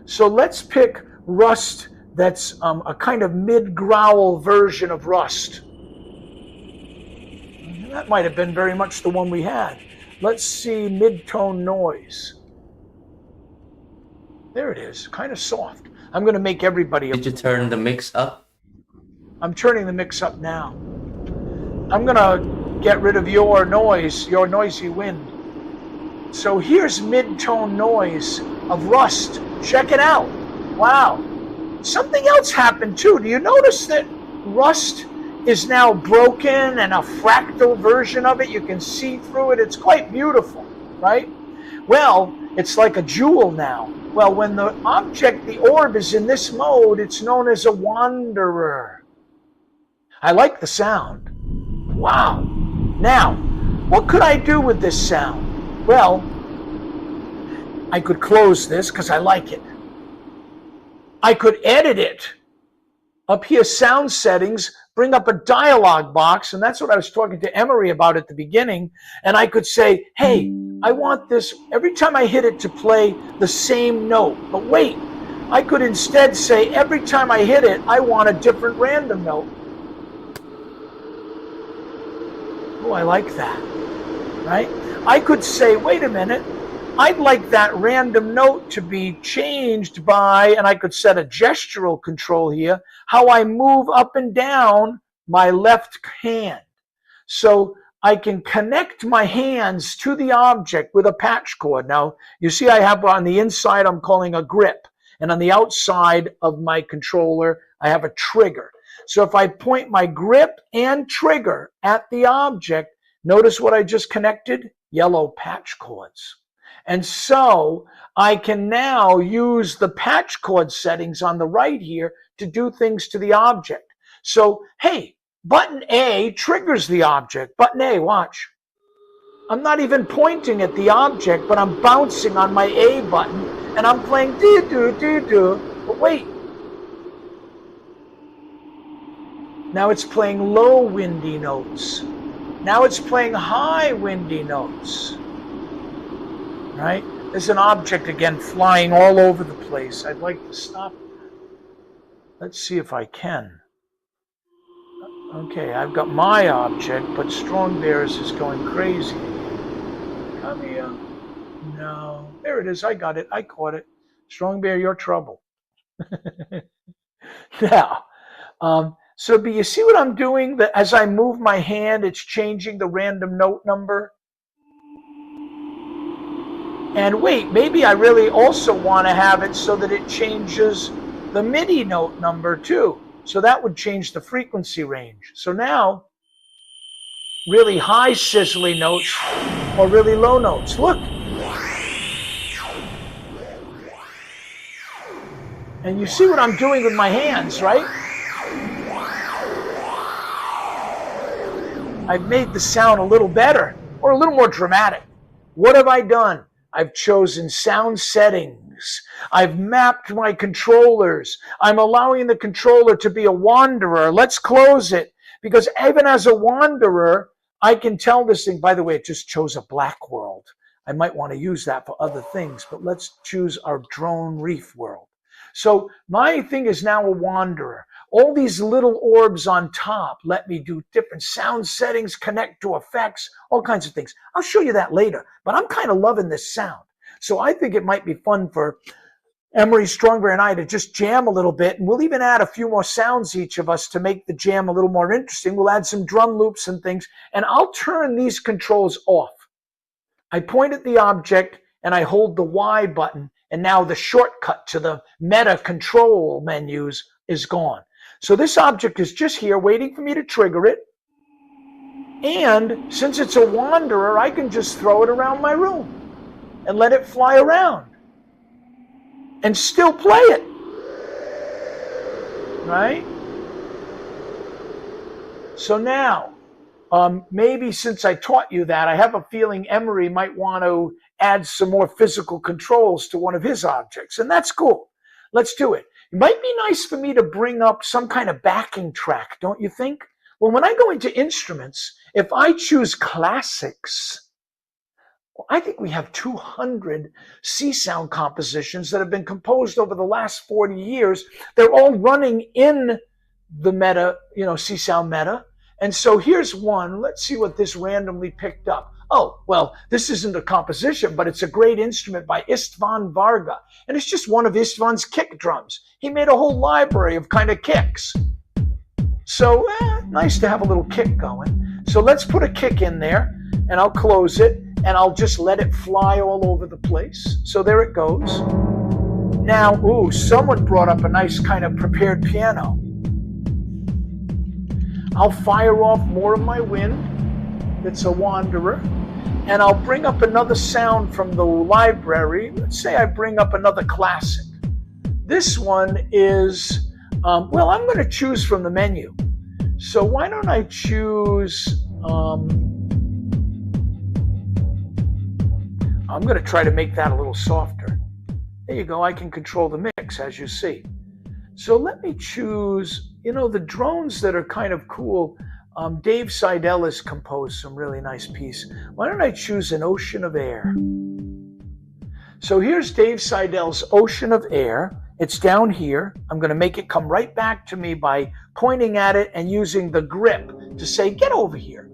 Speaker 1: So let's pick rust that's a kind of mid-growl version of rust. That might have been very much the one we had. Let's see mid-tone noise. There it is, kind of soft. I'm going to make everybody...
Speaker 2: Did you turn the mix up?
Speaker 1: I'm turning the mix up now. I'm going to get rid of your noise, your noisy wind. So here's mid-tone noise of rust. Check it out. Wow. Something else happened too. Do you notice that rust is now broken and a fractal version of it? You can see through it. It's quite beautiful, right? Well, it's like a jewel now. Well, when the object, the orb, is in this mode, it's known as a wanderer. I like the sound. Wow. Now, what could I do with this sound? Well, I could close this because I like it. I could edit it. Up here, sound settings, bring up a dialog box, and that's what I was talking to Emery about at the beginning. And I could say, hey, I want this every time I hit it to play the same note. But wait, I could instead say every time I hit it, I want a different random note. Oh, I like that, right? I could say, wait a minute, I'd like that random note to be changed by, and I could set a gestural control here, how I move up and down my left hand. So I can connect my hands to the object with a patch cord. Now, you see I have on the inside, I'm calling a grip. And on the outside of my controller, I have a trigger. So if I point my grip and trigger at the object, notice what I just connected? Yellow patch cords. And so I can now use the patch cord settings on the right here to do things to the object. So, hey, button A triggers the object. Button A, watch. I'm not even pointing at the object, but I'm bouncing on my A button, and I'm playing dee-doo, dee-doo. But wait. Now it's playing low windy notes. Now it's playing high windy notes. Right? There's an object again flying all over the place. I'd like to stop it. Let's see if I can. Okay, I've got my object, but strongbear's is going crazy. Come here. No. There it is. I got it. I caught it. Strongbear, you're trouble. Now, so but you see what I'm doing? That as I move my hand, it's changing the random note number. And wait, maybe I really also want to have it so that it changes the MIDI note number too. So that would change the frequency range. So now, really high sizzly notes or really low notes. Look. And you see what I'm doing with my hands, right? I've made the sound a little better or a little more dramatic. What have I done? I've chosen sound settings. I've mapped my controllers. I'm allowing the controller to be a wanderer. Let's close it. Because even as a wanderer, I can tell this thing, by the way, it just chose a black world. I might want to use that for other things, but let's choose our drone reef world. So my thing is now a wanderer. All these little orbs on top let me do different sound settings, connect to effects, all kinds of things. I'll show you that later, but I'm kind of loving this sound. So I think it might be fun for Emery, Strongbear, and I to just jam a little bit, and we'll even add a few more sounds each of us to make the jam a little more interesting. We'll add some drum loops and things, and I'll turn these controls off. I point at the object, and I hold the Y button, and now the shortcut to the meta control menus is gone. So this object is just here waiting for me to trigger it. And since it's a wanderer, I can just throw it around my room and let it fly around and still play it. Right? So now, maybe since I taught you that, I have a feeling Emery might want to add some more physical controls to one of his objects. And that's cool. Let's do it. It might be nice for me to bring up some kind of backing track, don't you think? Well, when I go into instruments, if I choose classics, well, I think we have 200 Csound compositions that have been composed over the last 40 years. They're all running in the meta, Csound meta. And so here's one. Let's see what this randomly picked up. Oh, well, this isn't a composition, but it's a great instrument by Istvan Varga. And it's just one of Istvan's kick drums. He made a whole library of kind of kicks. So nice to have a little kick going. So let's put a kick in there, and I'll close it, and I'll just let it fly all over the place. So there it goes. Now, ooh, someone brought up a nice kind of prepared piano. I'll fire off more of my wind. It's a wanderer. And I'll bring up another sound from the library. Let's say I bring up another classic. This one is, well, I'm going to choose from the menu. So why don't I choose, I'm going to try to make that a little softer. There you go. I can control the mix, as you see. So let me choose, the drones that are kind of cool. Dave Seidel has composed some really nice piece. Why don't I choose an ocean of air? So here's Dave Seidel's Ocean of Air. It's down here. I'm going to make it come right back to me by pointing at it and using the grip to say, get over here.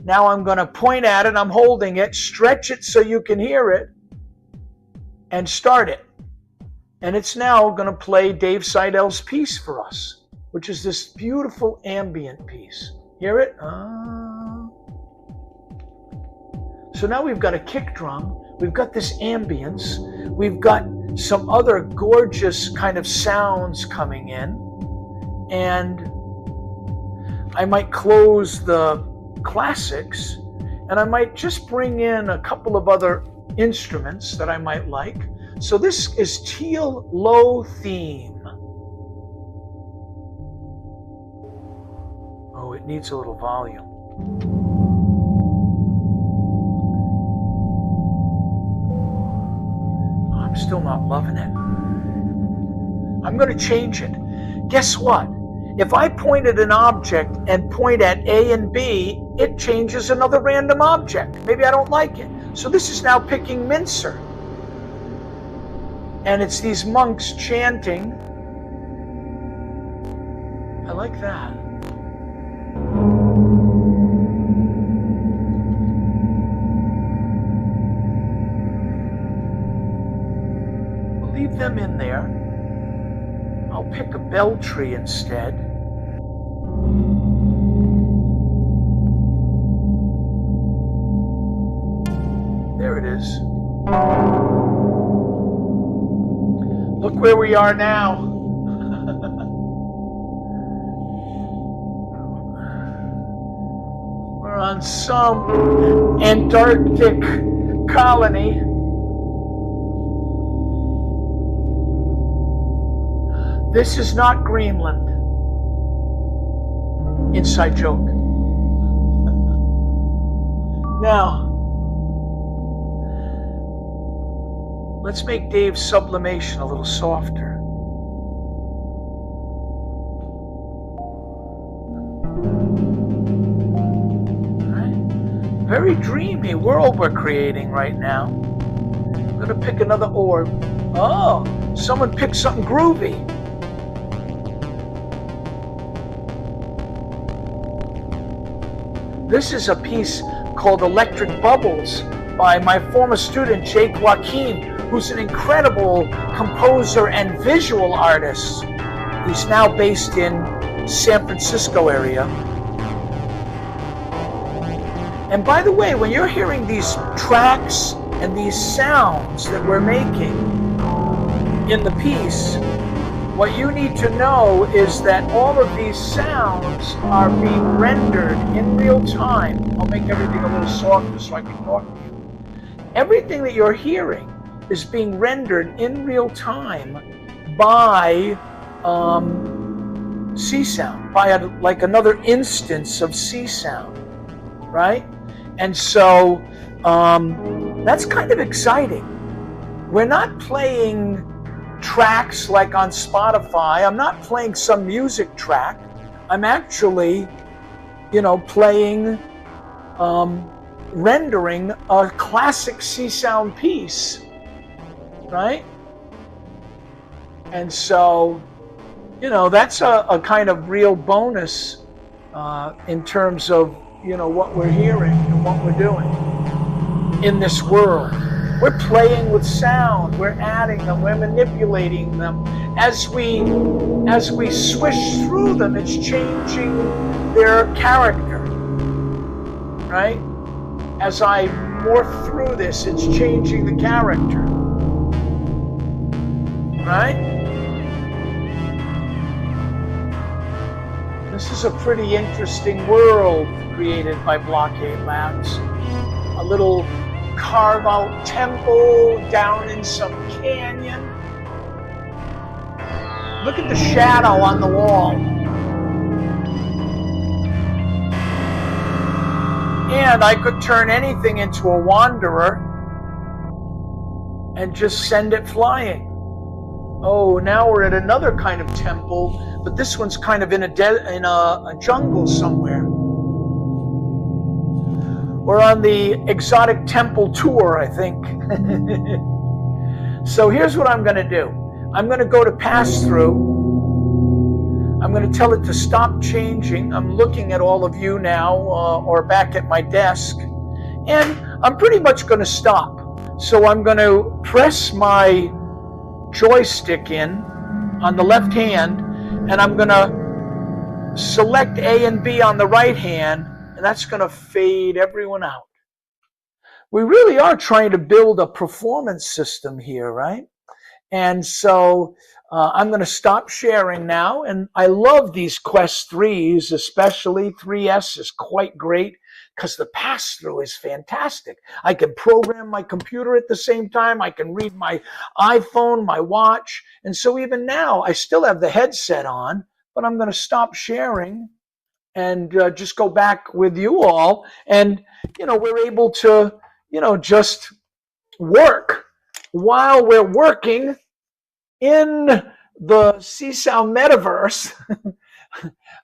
Speaker 1: Now I'm going to point at it. I'm holding it, stretch it so you can hear it, and start it. And it's now going to play Dave Seidel's piece for us, which is this beautiful ambient piece. Hear it? So now we've got a kick drum. We've got this ambience. We've got some other gorgeous kind of sounds coming in. And I might close the classics, and I might just bring in a couple of other instruments that I might like. So this is Teal Low Theme. Oh, it needs a little volume. I'm still not loving it. I'm going to change it. Guess what? If I point at an object and point at A and B, it changes another random object. Maybe I don't like it. So this is now picking Mincer. And it's these monks chanting. I like that. We'll leave them in there. I'll pick a bell tree instead. There it is. Look where we are now. We're on some Antarctic colony. This is not Greenland. Inside joke. Now, let's make Dave's sublimation a little softer. All right. Very dreamy world we're creating right now. I'm going to pick another orb. Oh, someone picked something groovy. This is a piece called Electric Bubbles by my former student, Jake Joaquin, who's an incredible composer and visual artist. He's now based in San Francisco area. And by the way, when you're hearing these tracks and these sounds that we're making in the piece, what you need to know is that all of these sounds are being rendered in real time. I'll make everything a little softer so I can talk to you. Everything that you're hearing is being rendered in real time by Csound, by like another instance of Csound, right? And so that's kind of exciting. We're not playing tracks like on Spotify. I'm not playing some music track. I'm actually, playing, rendering a classic Csound piece, right? And so, that's a kind of real bonus in terms of, what we're hearing and what we're doing in this world. We're playing with sound, we're adding them, we're manipulating them. As we swish through them, it's changing their character, right? As I morph through this, it's changing the character, right? This is a pretty interesting world created by Blockade Labs. A little carve out temple down in some canyon. Look at the shadow on the wall. hand, I could turn anything into a wanderer and just send it flying. Oh, now we're at another kind of temple, but this one's kind of in a jungle somewhere. We're on the exotic temple tour, I think. So here's what I'm going to do. I'm going to go to pass through. I'm going to tell it to stop changing. I'm looking at all of you now, or back at my desk, and I'm pretty much going to stop. So I'm going to press my joystick in on the left hand, and I'm going to select A and B on the right hand, and that's going to fade everyone out. We really are trying to build a performance system here, right? And so I'm going to stop sharing now. And I love these Quest 3s, especially 3S is quite great because the pass-through is fantastic. I can program my computer at the same time. I can read my iPhone, my watch. And so even now, I still have the headset on, but I'm going to stop sharing and just go back with you all. And, we're able to, just work while we're working in the Csound metaverse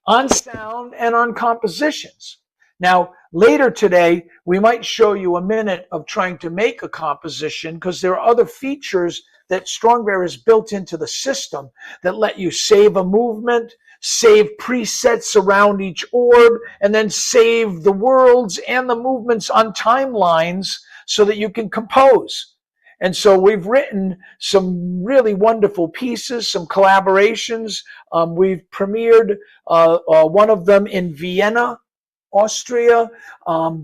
Speaker 1: on sound and on compositions. Now, later today, we might show you a minute of trying to make a composition because there are other features that strongbear has built into the system that let you save a movement, save presets around each orb, and then save the worlds and the movements on timelines so that you can compose. And so we've written some really wonderful pieces, some collaborations. We've premiered one of them in Vienna, Austria,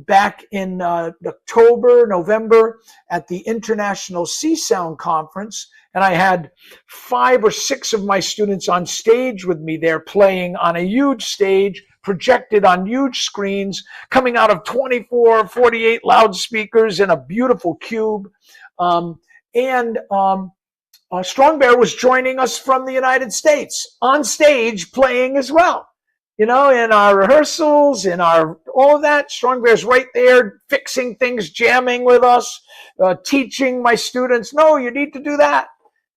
Speaker 1: back in October, November at the International Csound Conference. And I had 5 or 6 of my students on stage with me there playing on a huge stage, projected on huge screens, coming out of 24, 48 loudspeakers in a beautiful cube. Strongbear was joining us from the United States on stage playing as well. In our rehearsals, all of that, Strongbear's right there fixing things, jamming with us, teaching my students, no, you need to do that,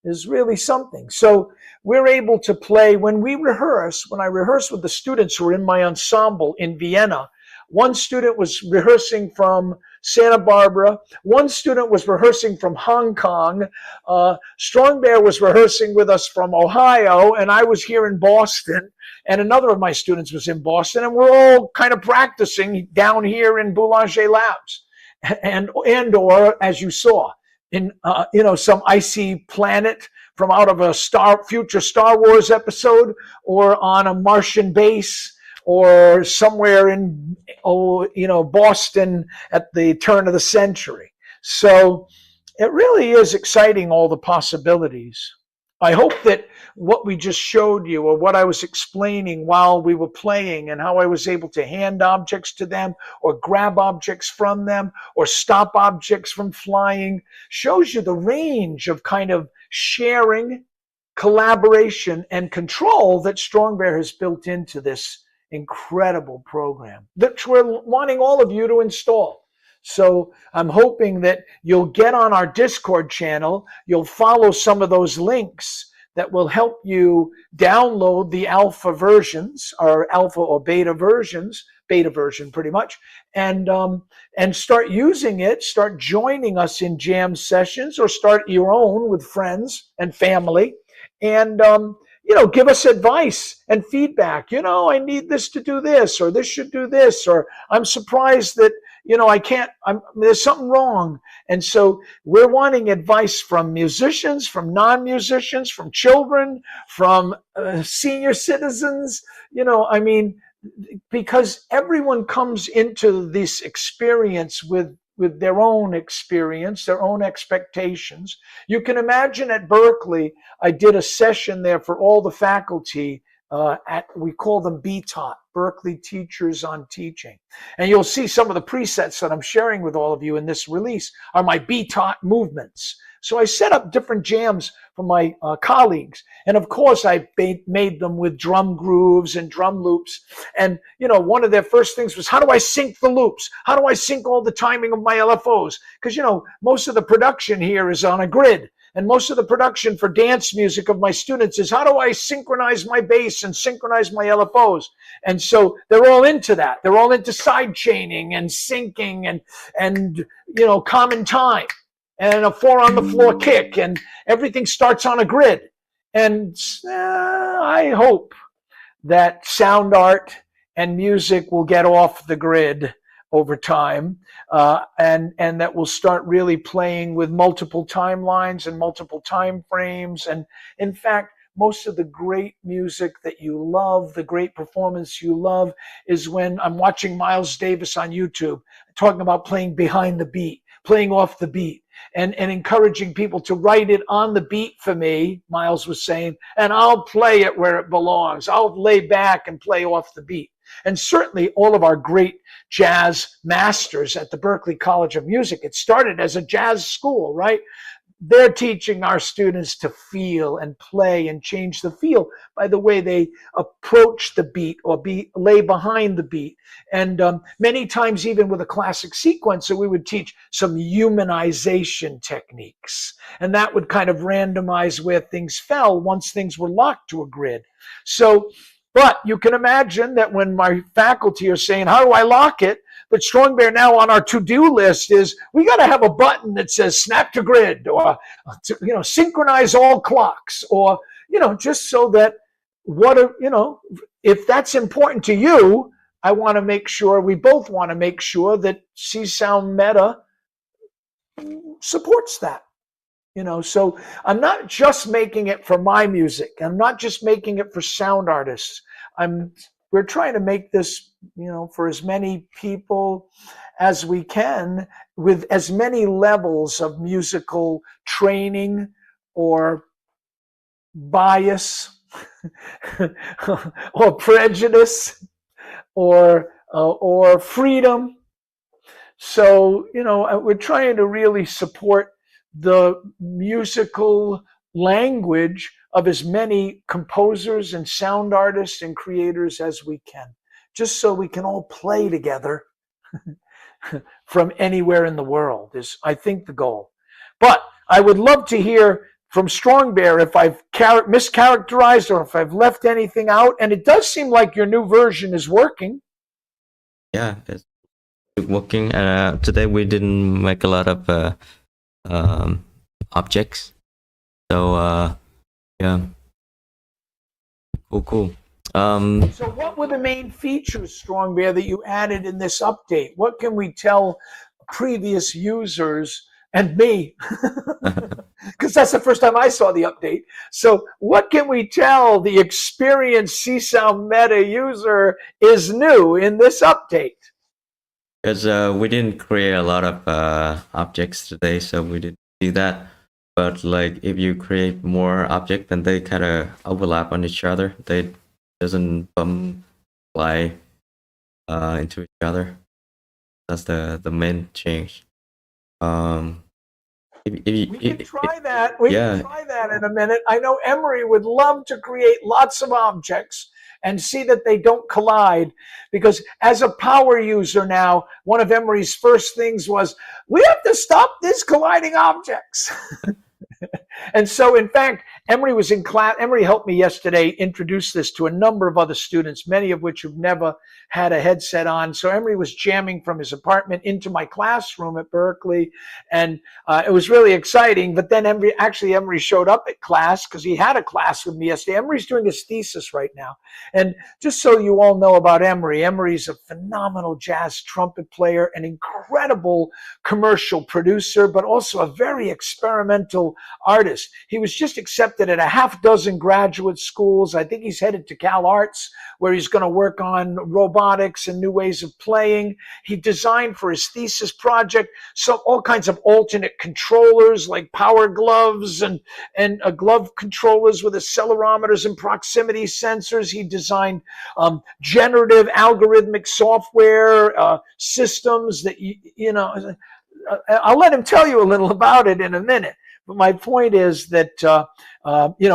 Speaker 1: is really something. So we're able to play when I rehearse with the students who are in my ensemble in Vienna. One student was rehearsing from Santa Barbara. One student was rehearsing from Hong Kong. Strongbear was rehearsing with us from Ohio, and I was here in Boston, and another of my students was in Boston, and we're all kind of practicing down here in Boulanger Labs, or as you saw, in some icy planet from out of a future Star Wars episode, or on a Martian base, or somewhere in Boston at the turn of the century. So it really is exciting, all the possibilities. I hope that what we just showed you, or what I was explaining while we were playing, and how I was able to hand objects to them, or grab objects from them, or stop objects from flying, shows you the range of kind of sharing, collaboration, and control that strongbear has built into this incredible program that we're wanting all of you to install. So I'm hoping that you'll get on our Discord channel, you'll follow some of those links that will help you download the alpha versions, or alpha or beta versions, beta version pretty much, and start using it, start joining us in jam sessions, or start your own with friends and family, and give us advice and feedback. I need this to do this, or this should do this, or I'm surprised that, I can't, there's something wrong. And so we're wanting advice from musicians, from non-musicians, from children, from senior citizens, because everyone comes into this experience with their own experience, their own expectations. You can imagine at Berkeley, I did a session there for all the faculty we call them BTOT, Berkeley Teachers on Teaching. And you'll see some of the presets that I'm sharing with all of you in this release are my BTOT movements. So I set up different jams for my colleagues. And of course, I made them with drum grooves and drum loops. And, you know, one of their first things was, how do I sync the loops? How do I sync all the timing of my LFOs? Because, you know, most of the production here is on a grid. And most of the production for dance music of my students is, how do I synchronize my bass and synchronize my LFOs? And so they're all into that. They're all into side chaining and syncing and you know, common time and a 4 on the floor kick, and everything starts on a grid. And I hope that sound art and music will get off the grid over time, and that we'll start really playing with multiple timelines and multiple time frames. And in fact, most of the great music that you love, the great performance you love, is when I'm watching Miles Davis on YouTube talking about playing behind the beat, playing off the beat, and encouraging people to write it on the beat for me, Miles was saying, and I'll play it where it belongs. I'll lay back and play off the beat. And certainly all of our great jazz masters at the Berklee College of Music, it started as a jazz school, right? They're teaching our students to feel and play and change the feel by the way they approach the beat or lay behind the beat. And many times, even with a classic sequencer, we would teach some humanization techniques. And that would kind of randomize where things fell once things were locked to a grid. So, but you can imagine that when my faculty are saying, how do I lock it? But strongbear now on our to-do list is, we got to have a button that says snap to grid, or, you know, synchronize all clocks, or, you know, just so that you know, if that's important to you, I want to make sure, we both want to make sure that CsoundMeta supports that. You know, so I'm not just making it for my music. I'm not just making it for sound artists. We're trying to make this, you know, for as many people as we can, with as many levels of musical training or bias or prejudice or freedom. So, you know, we're trying to really support the musical language of as many composers and sound artists and creators as we can, just so we can all play together from anywhere in the world is, I think, the goal. But I would love to hear from strongbear if I've mischaracterized or if I've left anything out. And it does seem like your new version is working.
Speaker 2: Yeah, it's working. Today we didn't make a lot of objects, so yeah, cool.
Speaker 1: So what were the main features, strongbear, that you added in this update? What can we tell previous users and me, because that's the first time I saw the update? So what can we tell the experienced CsoundMeta user is new in this update?
Speaker 2: Because we didn't create a lot of objects today, so we didn't see that. But like, if you create more objects, then they kind of overlap on each other. They doesn't fly into each other. That's the main change.
Speaker 1: We can try that. We can try that in a minute. I know Emery would love to create lots of objects and see that they don't collide, because as a power user now, one of Emery's first things was, we have to stop these colliding objects. And so, in fact, Emery was in class. Emery helped me yesterday introduce this to a number of other students, many of which have never had a headset on. So Emery was jamming from his apartment into my classroom at Berklee, and it was really exciting. But then Emery showed up at class because he had a class with me yesterday. Emery's doing his thesis right now. And just so you all know about Emery, Emery's a phenomenal jazz trumpet player, an incredible commercial producer, but also a very experimental artist. He was just accepted at a half dozen graduate schools. I think he's headed to Cal Arts, where he's going to work on robotics and new ways of playing. He designed for his thesis project all kinds of alternate controllers, like power gloves and glove controllers with accelerometers and proximity sensors. He designed generative algorithmic software systems that, you know, I'll let him tell you a little about it in a minute. my point is that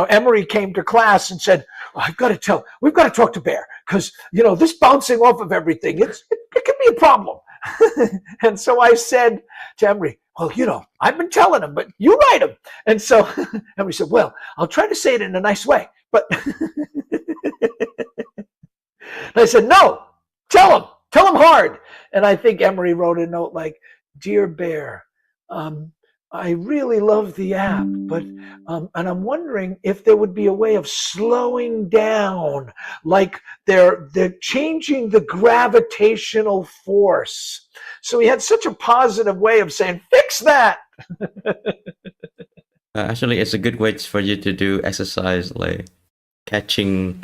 Speaker 1: Emery came to class and said, we've got to talk to Bear because this bouncing off of everything, it can be a problem. And so I said to Emery, well, I've been telling him, but you write him. And so Emery said, well, I'll try to say it in a nice way, but I said, no, tell him hard. And I think Emery wrote a note like, Dear Bear, I really love the app, but and I'm wondering if there would be a way of slowing down, like they're changing the gravitational force. So he had such a positive way of saying, fix that.
Speaker 2: Actually, it's a good way for you to do exercise, like catching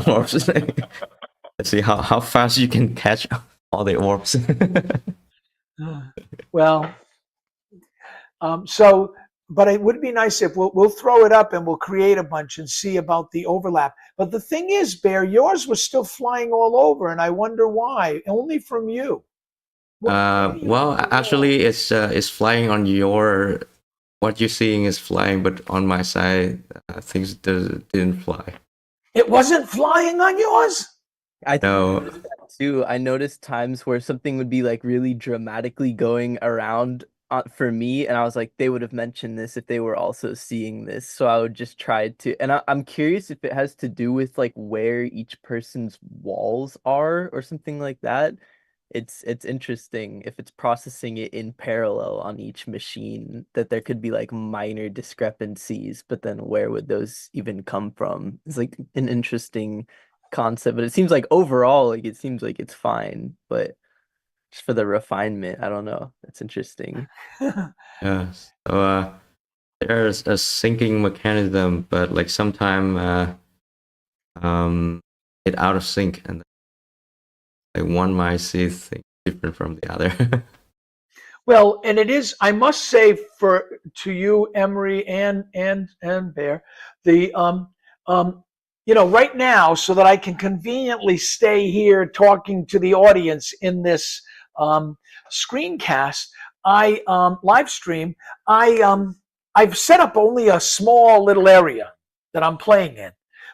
Speaker 2: orbs. Let's see how fast you can catch all the orbs.
Speaker 1: Well, but it would be nice if we'll throw it up and we'll create a bunch and see about the overlap. But the thing is, Bear, yours was still flying all over, and I wonder why. Only from you.
Speaker 2: Well, actually, it's flying on your. What you're seeing is flying, but on my side, things didn't fly.
Speaker 1: It wasn't flying on yours?
Speaker 3: I noticed that too. I noticed times where something would be like really dramatically going around for me, and I was like, they would have mentioned this if they were also seeing this. So I would just try to, and I'm curious if it has to do with like where each person's walls are or something like that. It's interesting if it's processing it in parallel on each machine, that there could be like minor discrepancies, but then where would those even come from? It's like an interesting concept, but it seems like overall, like it seems like it's fine, but just for the refinement, I don't know. That's interesting.
Speaker 2: Yeah. So there's a syncing mechanism, but like sometime it out of sync, and like one might see things different from the other.
Speaker 1: Well, and it is, I must say, to you, Emery and Bear, the right now, so that I can conveniently stay here talking to the audience in this screencast, live stream, I've set up only a small little area that I'm playing in.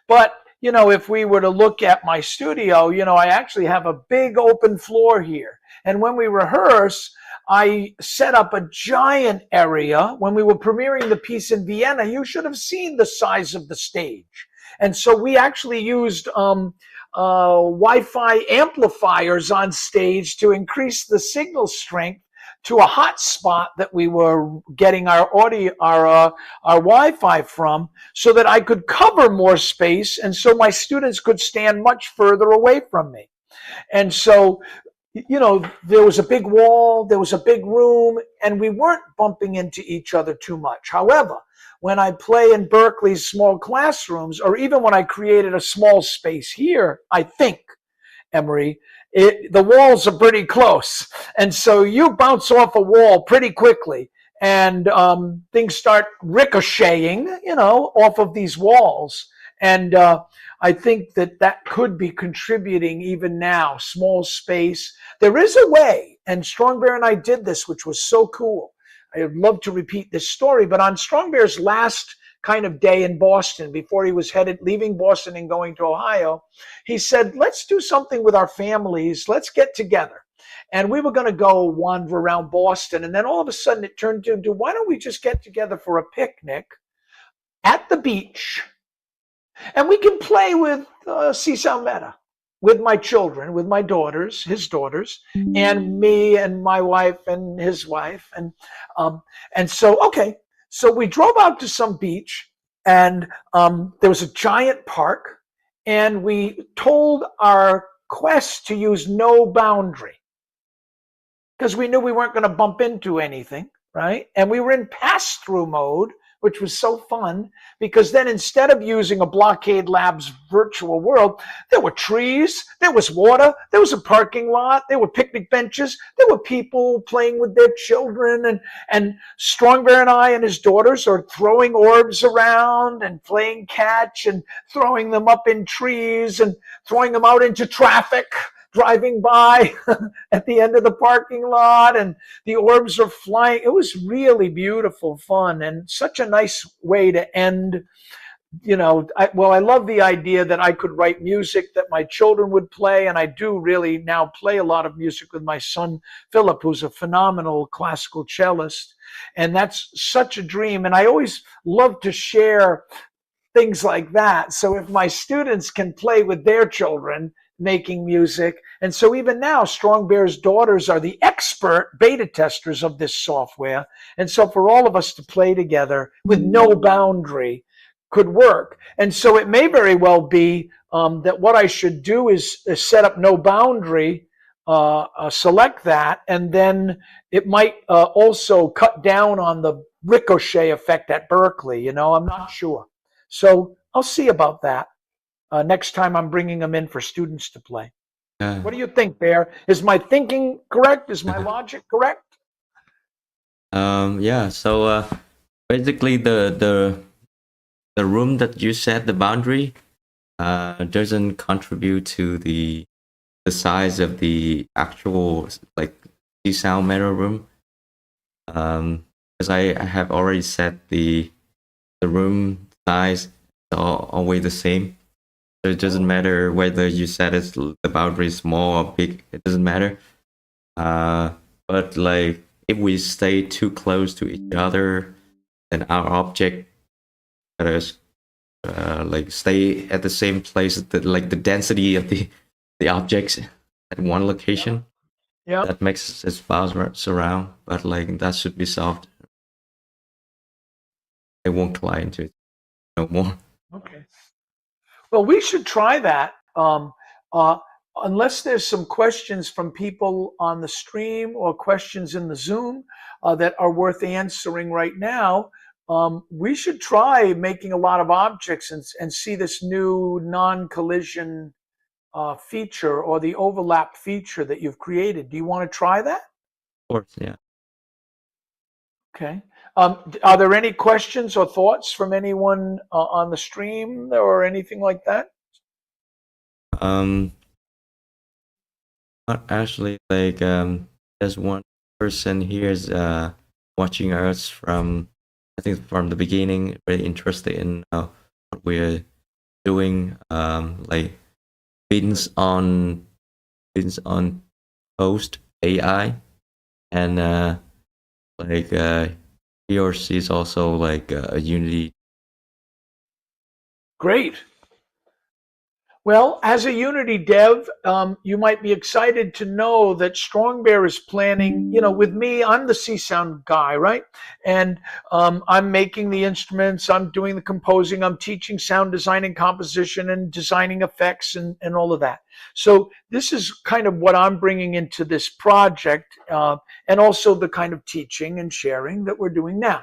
Speaker 1: But if we were to look at my studio, I actually have a big open floor here. And when we rehearse, I set up a giant area. When we were premiering the piece in Vienna, you should have seen the size of the stage. And so we actually used Wi-Fi amplifiers on stage to increase the signal strength to a hot spot that we were getting our audio, our Wi-Fi from, so that I could cover more space, and so my students could stand much further away from me. And so, there was a big wall, there was a big room, and we weren't bumping into each other too much. However, when I play in Berkeley's small classrooms, or even when I created a small space here, I think, Emery, the walls are pretty close. And so you bounce off a wall pretty quickly, and things start ricocheting, off of these walls. And I think that could be contributing even now, small space. There is a way, and Strongbear and I did this, which was so cool. I would love to repeat this story, but on Strongbear's last kind of day in Boston, before he was leaving Boston and going to Ohio, he said, let's do something with our families. Let's get together. And we were going to go wander around Boston. And then all of a sudden it turned into, why don't we just get together for a picnic at the beach? And we can play with CsoundMeta, with my children, with my daughters, his daughters, and me and my wife and his wife. And so, okay. So we drove out to some beach, and there was a giant park, and we told our quest to use no boundary because we knew we weren't going to bump into anything, right? And we were in pass-through mode, which was so fun, because then instead of using a Blockade Labs virtual world, there were trees, there was water, there was a parking lot, there were picnic benches, there were people playing with their children, and Strongbear and I and his daughters are throwing orbs around and playing catch and throwing them up in trees and throwing them out into traffic. driving by at the end of the parking lot, and the orbs are flying. It was really beautiful fun, and such a nice way to end. I love the idea that I could write music that my children would play, and I do really now play a lot of music with my son Philip, who's a phenomenal classical cellist, and that's such a dream. And I always love to share things like that. So if my students can play with their children making music, and so even now, Strong Bear's daughters are the expert beta testers of this software, and so for all of us to play together with no boundary could work. And so it may very well be that what I should do is set up no boundary, select that, and then it might also cut down on the ricochet effect at Berkeley. I'm not sure. So I'll see about that next time I'm bringing them in for students to play. What do you think, Bear? Is my thinking correct? Is my logic correct?
Speaker 2: Yeah. So basically, the room that you set the boundary doesn't contribute to the size of the actual like CsoundMeta room. Because I have already set the room size always the same. So it doesn't matter whether you set it the boundary small or big. It doesn't matter. But like if we stay too close to each other, then our object like stay at the same place, like the density of the objects at one location.
Speaker 1: Yeah.
Speaker 2: That makes it bounce around, but like that should be solved. It won't collide into it no more.
Speaker 1: Okay. Well, we should try that. Unless there's some questions from people on the stream or questions in the Zoom that are worth answering right now, we should try making a lot of objects and see this new non-collision feature or the overlap feature that you've created. Do you want to try that?
Speaker 2: Of course, yeah.
Speaker 1: Okay. Are there any questions or thoughts from anyone on the stream or anything like that?
Speaker 2: Not actually. Like there's one person here is watching us from, I think, from the beginning, really interested in what we're doing. Like Vince on Post AI, and like he or she's also like a Unity.
Speaker 1: Great. Well, as a Unity dev, you might be excited to know that Strongbear is planning, with me, I'm the Csound guy, right? And I'm making the instruments, I'm doing the composing, I'm teaching sound design and composition and designing effects and all of that. So this is kind of what I'm bringing into this project, and also the kind of teaching and sharing that we're doing now.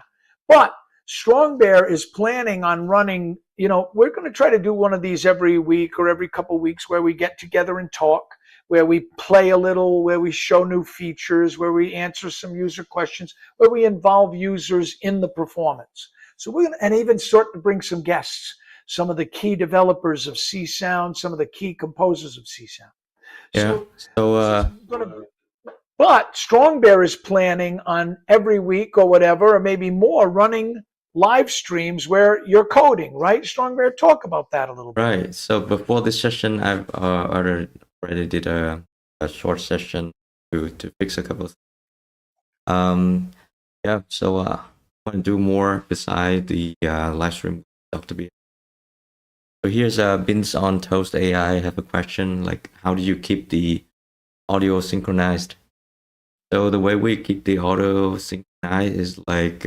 Speaker 1: But Strongbear is planning on running, we're going to try to do one of these every week or every couple of weeks where we get together and talk, where we play a little, where we show new features, where we answer some user questions, where we involve users in the performance. So we're going to, and even start to bring some guests, some of the key developers of Csound, some of the key composers of Csound.
Speaker 2: Yeah.
Speaker 1: But Strongbear is planning on every week or whatever, or maybe more, running live streams where you're coding, right? Strongbear, talk about that a little bit.
Speaker 2: Right. So before this session, I've already did a short session to fix a couple of things. Yeah. So I want to do more beside the live stream Dr.B. So here's Vince on Toast AI. I have a question, like how do you keep the audio synchronized? So the way we keep the audio synchronized is like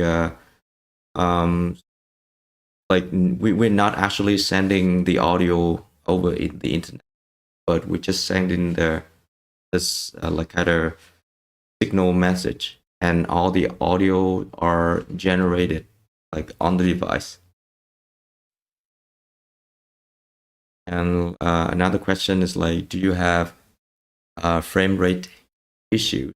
Speaker 2: we're not actually sending the audio over the internet, but we're just sending this like kind of signal message, and all the audio are generated like on the device. And another question is like, do you have frame rate issues?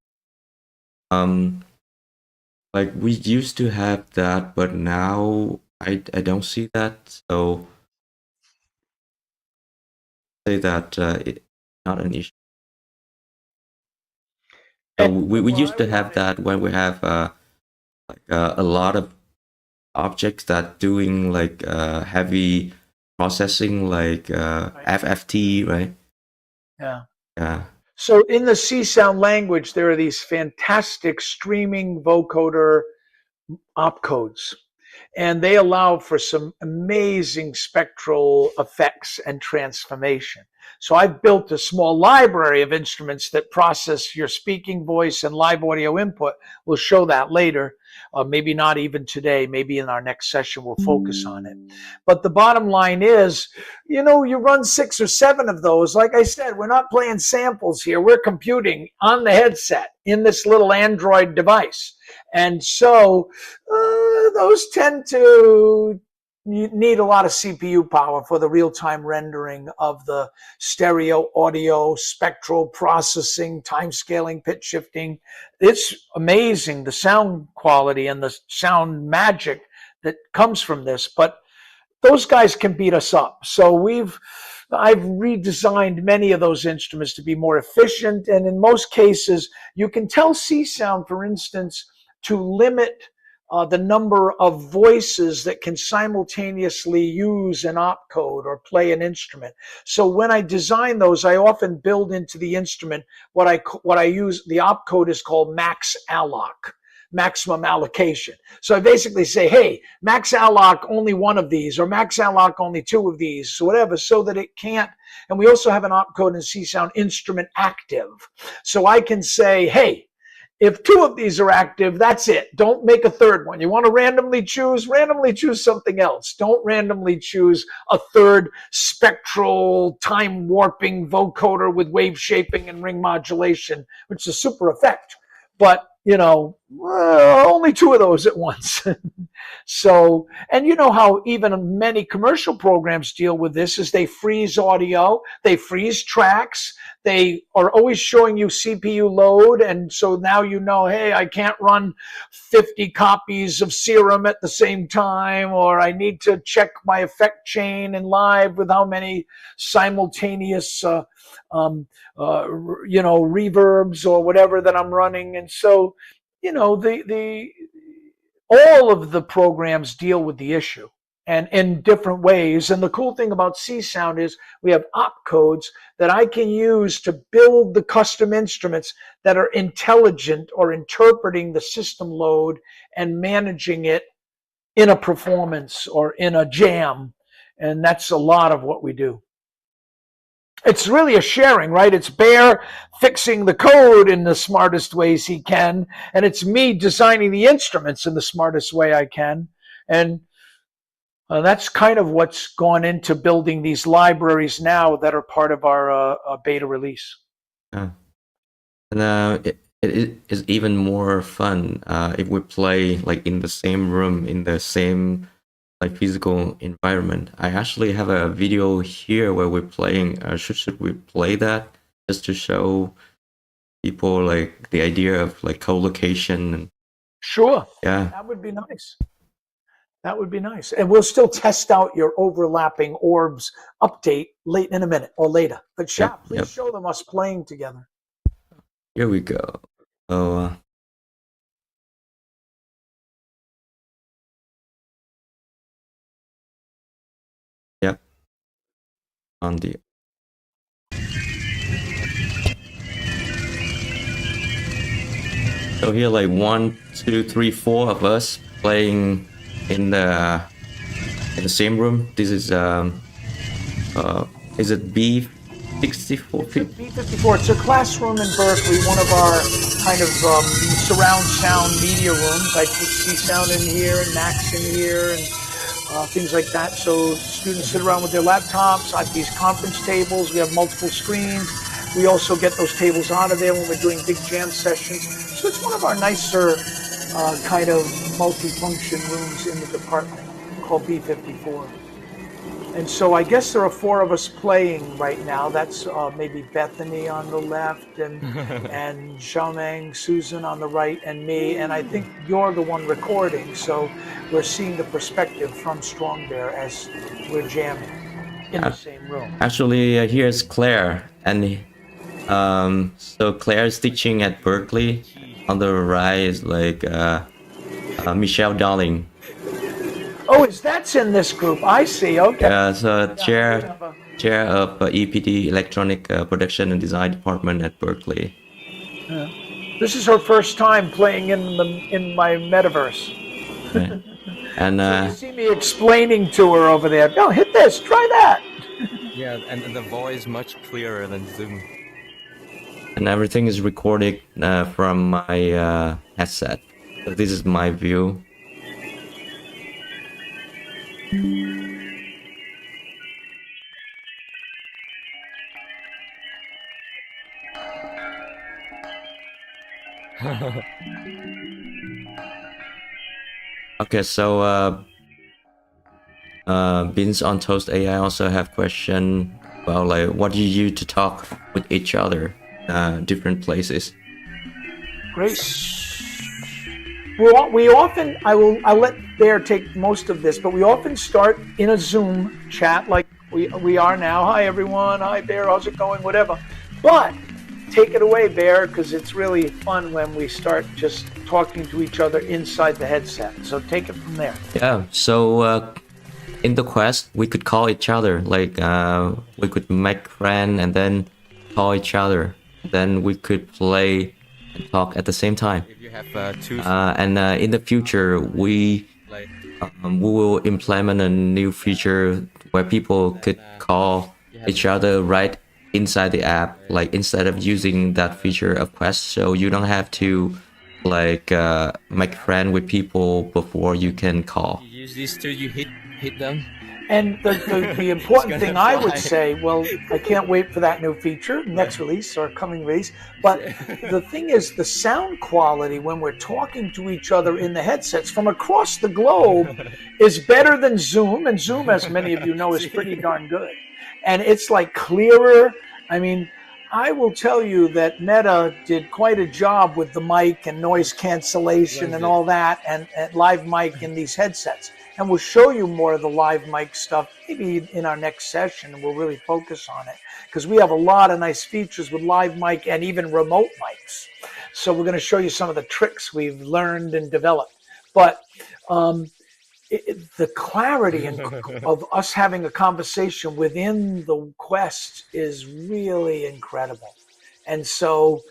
Speaker 2: Like we used to have that, but now I don't see that. So say that it's not an issue. So we used to have that when we have like a lot of objects that doing like heavy processing, like FFT, right?
Speaker 1: Yeah.
Speaker 2: Yeah.
Speaker 1: So in the Csound language, there are these fantastic streaming vocoder opcodes, and they allow for some amazing spectral effects and transformation. So I've built a small library of instruments that process your speaking voice and live audio input. We'll show that later. Maybe not even today. Maybe in our next session we'll focus on it. But the bottom line is, you know, you run 6 or 7 of those. Like I said, we're not playing samples here. We're computing on the headset in this little Android device. And so those tend to need a lot of CPU power for the real-time rendering of the stereo audio, spectral processing, time scaling, pitch shifting. It's amazing, the sound quality and the sound magic that comes from this. But those guys can beat us up. So I've redesigned many of those instruments to be more efficient. And in most cases, you can tell Csound, for instance, to limit the number of voices that can simultaneously use an opcode or play an instrument. So when I design those, I often build into the instrument what I use. The opcode is called max alloc, maximum allocation. So I basically say, hey, max alloc only 1 of these, or max alloc only 2 of these, so whatever, so that it can't. And we also have an opcode in Csound, instrument active. So I can say, hey, if 2 of these are active, that's it. Don't make a 3rd one. You want to randomly choose something else. Don't randomly choose a 3rd spectral time warping vocoder with wave shaping and ring modulation, which is a super effect. But, you know, only 2 of those at once. So, and you know how even many commercial programs deal with this is they freeze audio, they freeze tracks, they are always showing you CPU load. And so now you know, hey, I can't run 50 copies of Serum at the same time, or I need to check my effect chain in live with how many simultaneous reverbs or whatever that I'm running. And so, you know, all of the programs deal with the issue and in different ways. And the cool thing about Csound is we have opcodes that I can use to build the custom instruments that are intelligent or interpreting the system load and managing it in a performance or in a jam. And that's a lot of what we do. It's really a sharing, right? It's Bear fixing the code in the smartest ways he can, and it's me designing the instruments in the smartest way I can. And that's kind of what's gone into building these libraries now that are part of our beta release.
Speaker 2: And it is even more fun if we play like in the same room, in the same like physical environment. I actually have a video here where we're playing. Should we play that just to show people like the idea of like co-location? And
Speaker 1: sure.
Speaker 2: Yeah,
Speaker 1: that would be nice. That would be nice. And we'll still test out your overlapping orbs update late in a minute or later. But please show them us playing together.
Speaker 2: Here we go. So yep. On the so here like 1, 2, 3, 4 of us playing in the same room. This is it B54?
Speaker 1: B54. It's a classroom in Berkeley, one of our kind of surround sound media rooms. I teach Csound in here and Max in here and things like that. So students sit around with their laptops at these conference tables. We have multiple screens. We also get those tables out of there when we're doing big jam sessions. So it's one of our nicer kind of multifunction rooms in the department called B54. And so I guess there are 4 of us playing right now. That's maybe Bethany on the left and and Xiaomeng, Susan on the right, and me. And I think you're the one recording. So we're seeing the perspective from Strongbear as we're jamming in the same room.
Speaker 2: Actually, here's Claire, and So Claire is teaching at Berkeley. On the right is like Michelle Darling.
Speaker 1: Oh, that's in this group. I see. Okay.
Speaker 2: Yeah, so chair of EPD, Electronic Production and Design Department at Berkeley.
Speaker 1: This is her first time playing in my metaverse.
Speaker 2: Right. And
Speaker 1: so you see me explaining to her over there. Go hit this, try that.
Speaker 4: Yeah, and the voice much clearer than Zoom.
Speaker 2: And everything is recorded from my headset. So this is my view. Okay, so Beans on Toast AI also have question about like what do you use to talk with each other, different places.
Speaker 1: Great. Well, we often, I'll let Bear take most of this, but we often start in a Zoom chat like we are now. Hi everyone, hi Bear, how's it going, whatever. But take it away, Bear, because it's really fun when we start just talking to each other inside the headset. So take it from there.
Speaker 2: Yeah, so in the quest, we could call each other, like we could make friend and then call each other. Then we could play and talk at the same time.
Speaker 4: If you have two...
Speaker 2: and in the future, we will implement a new feature where people could call each other right inside the app, like instead of using that feature of Quest. So you don't have to like make friend with people before you can call.
Speaker 4: You use these two, you hit them.
Speaker 1: And the important thing I would say, well, I can't wait for that new feature, next release or coming release. But the thing is, the sound quality when we're talking to each other in the headsets from across the globe is better than Zoom. And Zoom, as many of you know, is pretty darn good. And it's like clearer. I mean, I will tell you that Meta did quite a job with the mic and noise cancellation and all that, and live mic in these headsets. And we'll show you more of the live mic stuff maybe in our next session, and we'll really focus on it because we have a lot of nice features with live mic and even remote mics. So we're going to show you some of the tricks we've learned and developed. But the clarity of us having a conversation within the Quest is really incredible. And so,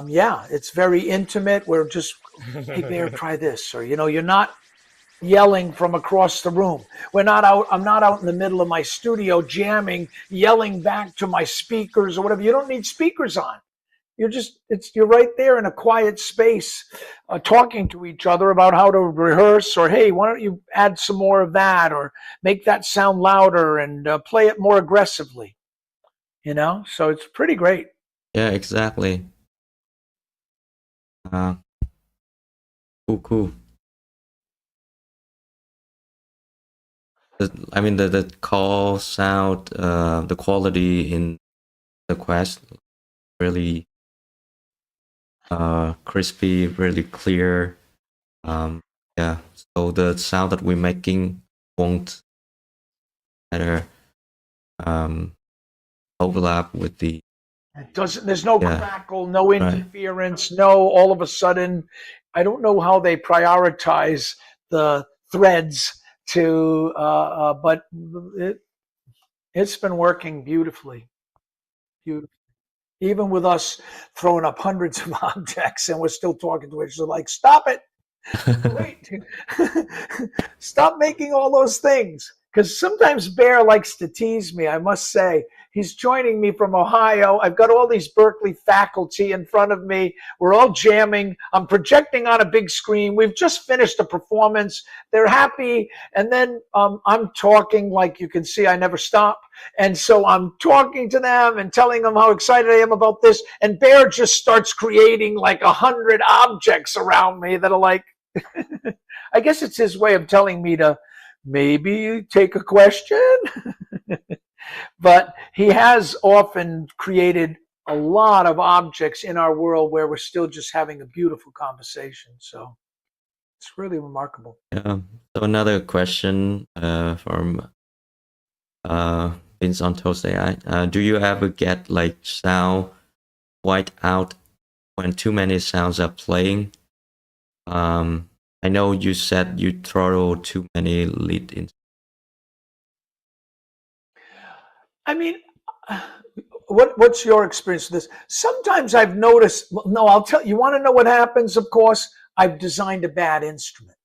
Speaker 1: yeah, it's very intimate. We're just, hey, Bear, try this. Or, you know, you're not yelling from across the room. I'm not out in the middle of my studio jamming, yelling back to my speakers or whatever. You don't need speakers on. You're right there in a quiet space talking to each other about how to rehearse, or hey, why don't you add some more of that, or make that sound louder and play it more aggressively, you know? So it's pretty great.
Speaker 2: Yeah, exactly. Cool. I mean, the call sound, the quality in the Quest really crispy, really clear. Yeah, so the sound that we're making won't matter overlap with the...
Speaker 1: It doesn't, there's no crackle, no interference, no all of a sudden. I don't know how they prioritize the threads to but it's been working beautifully. Even with us throwing up hundreds of objects and we're still talking to each other, like, stop it. Wait. Stop making all those things. Because sometimes Bear likes to tease me, I must say. He's joining me from Ohio. I've got all these Berkeley faculty in front of me. We're all jamming. I'm projecting on a big screen. We've just finished a performance. They're happy. And then I'm talking, like you can see, I never stop. And so I'm talking to them and telling them how excited I am about this. And Bear just starts creating like 100 objects around me that are like, I guess it's his way of telling me to maybe take a question. But he has often created a lot of objects in our world where we're still just having a beautiful conversation. So it's really remarkable.
Speaker 2: Yeah. So another question from Vince on Toast AI. Do you ever get like sound white out when too many sounds are playing. I know you said you throttle too many lead in.
Speaker 1: I mean, what's your experience with this? Sometimes I've noticed, no, I'll tell you, want to know what happens? Of course, I've designed a bad instrument.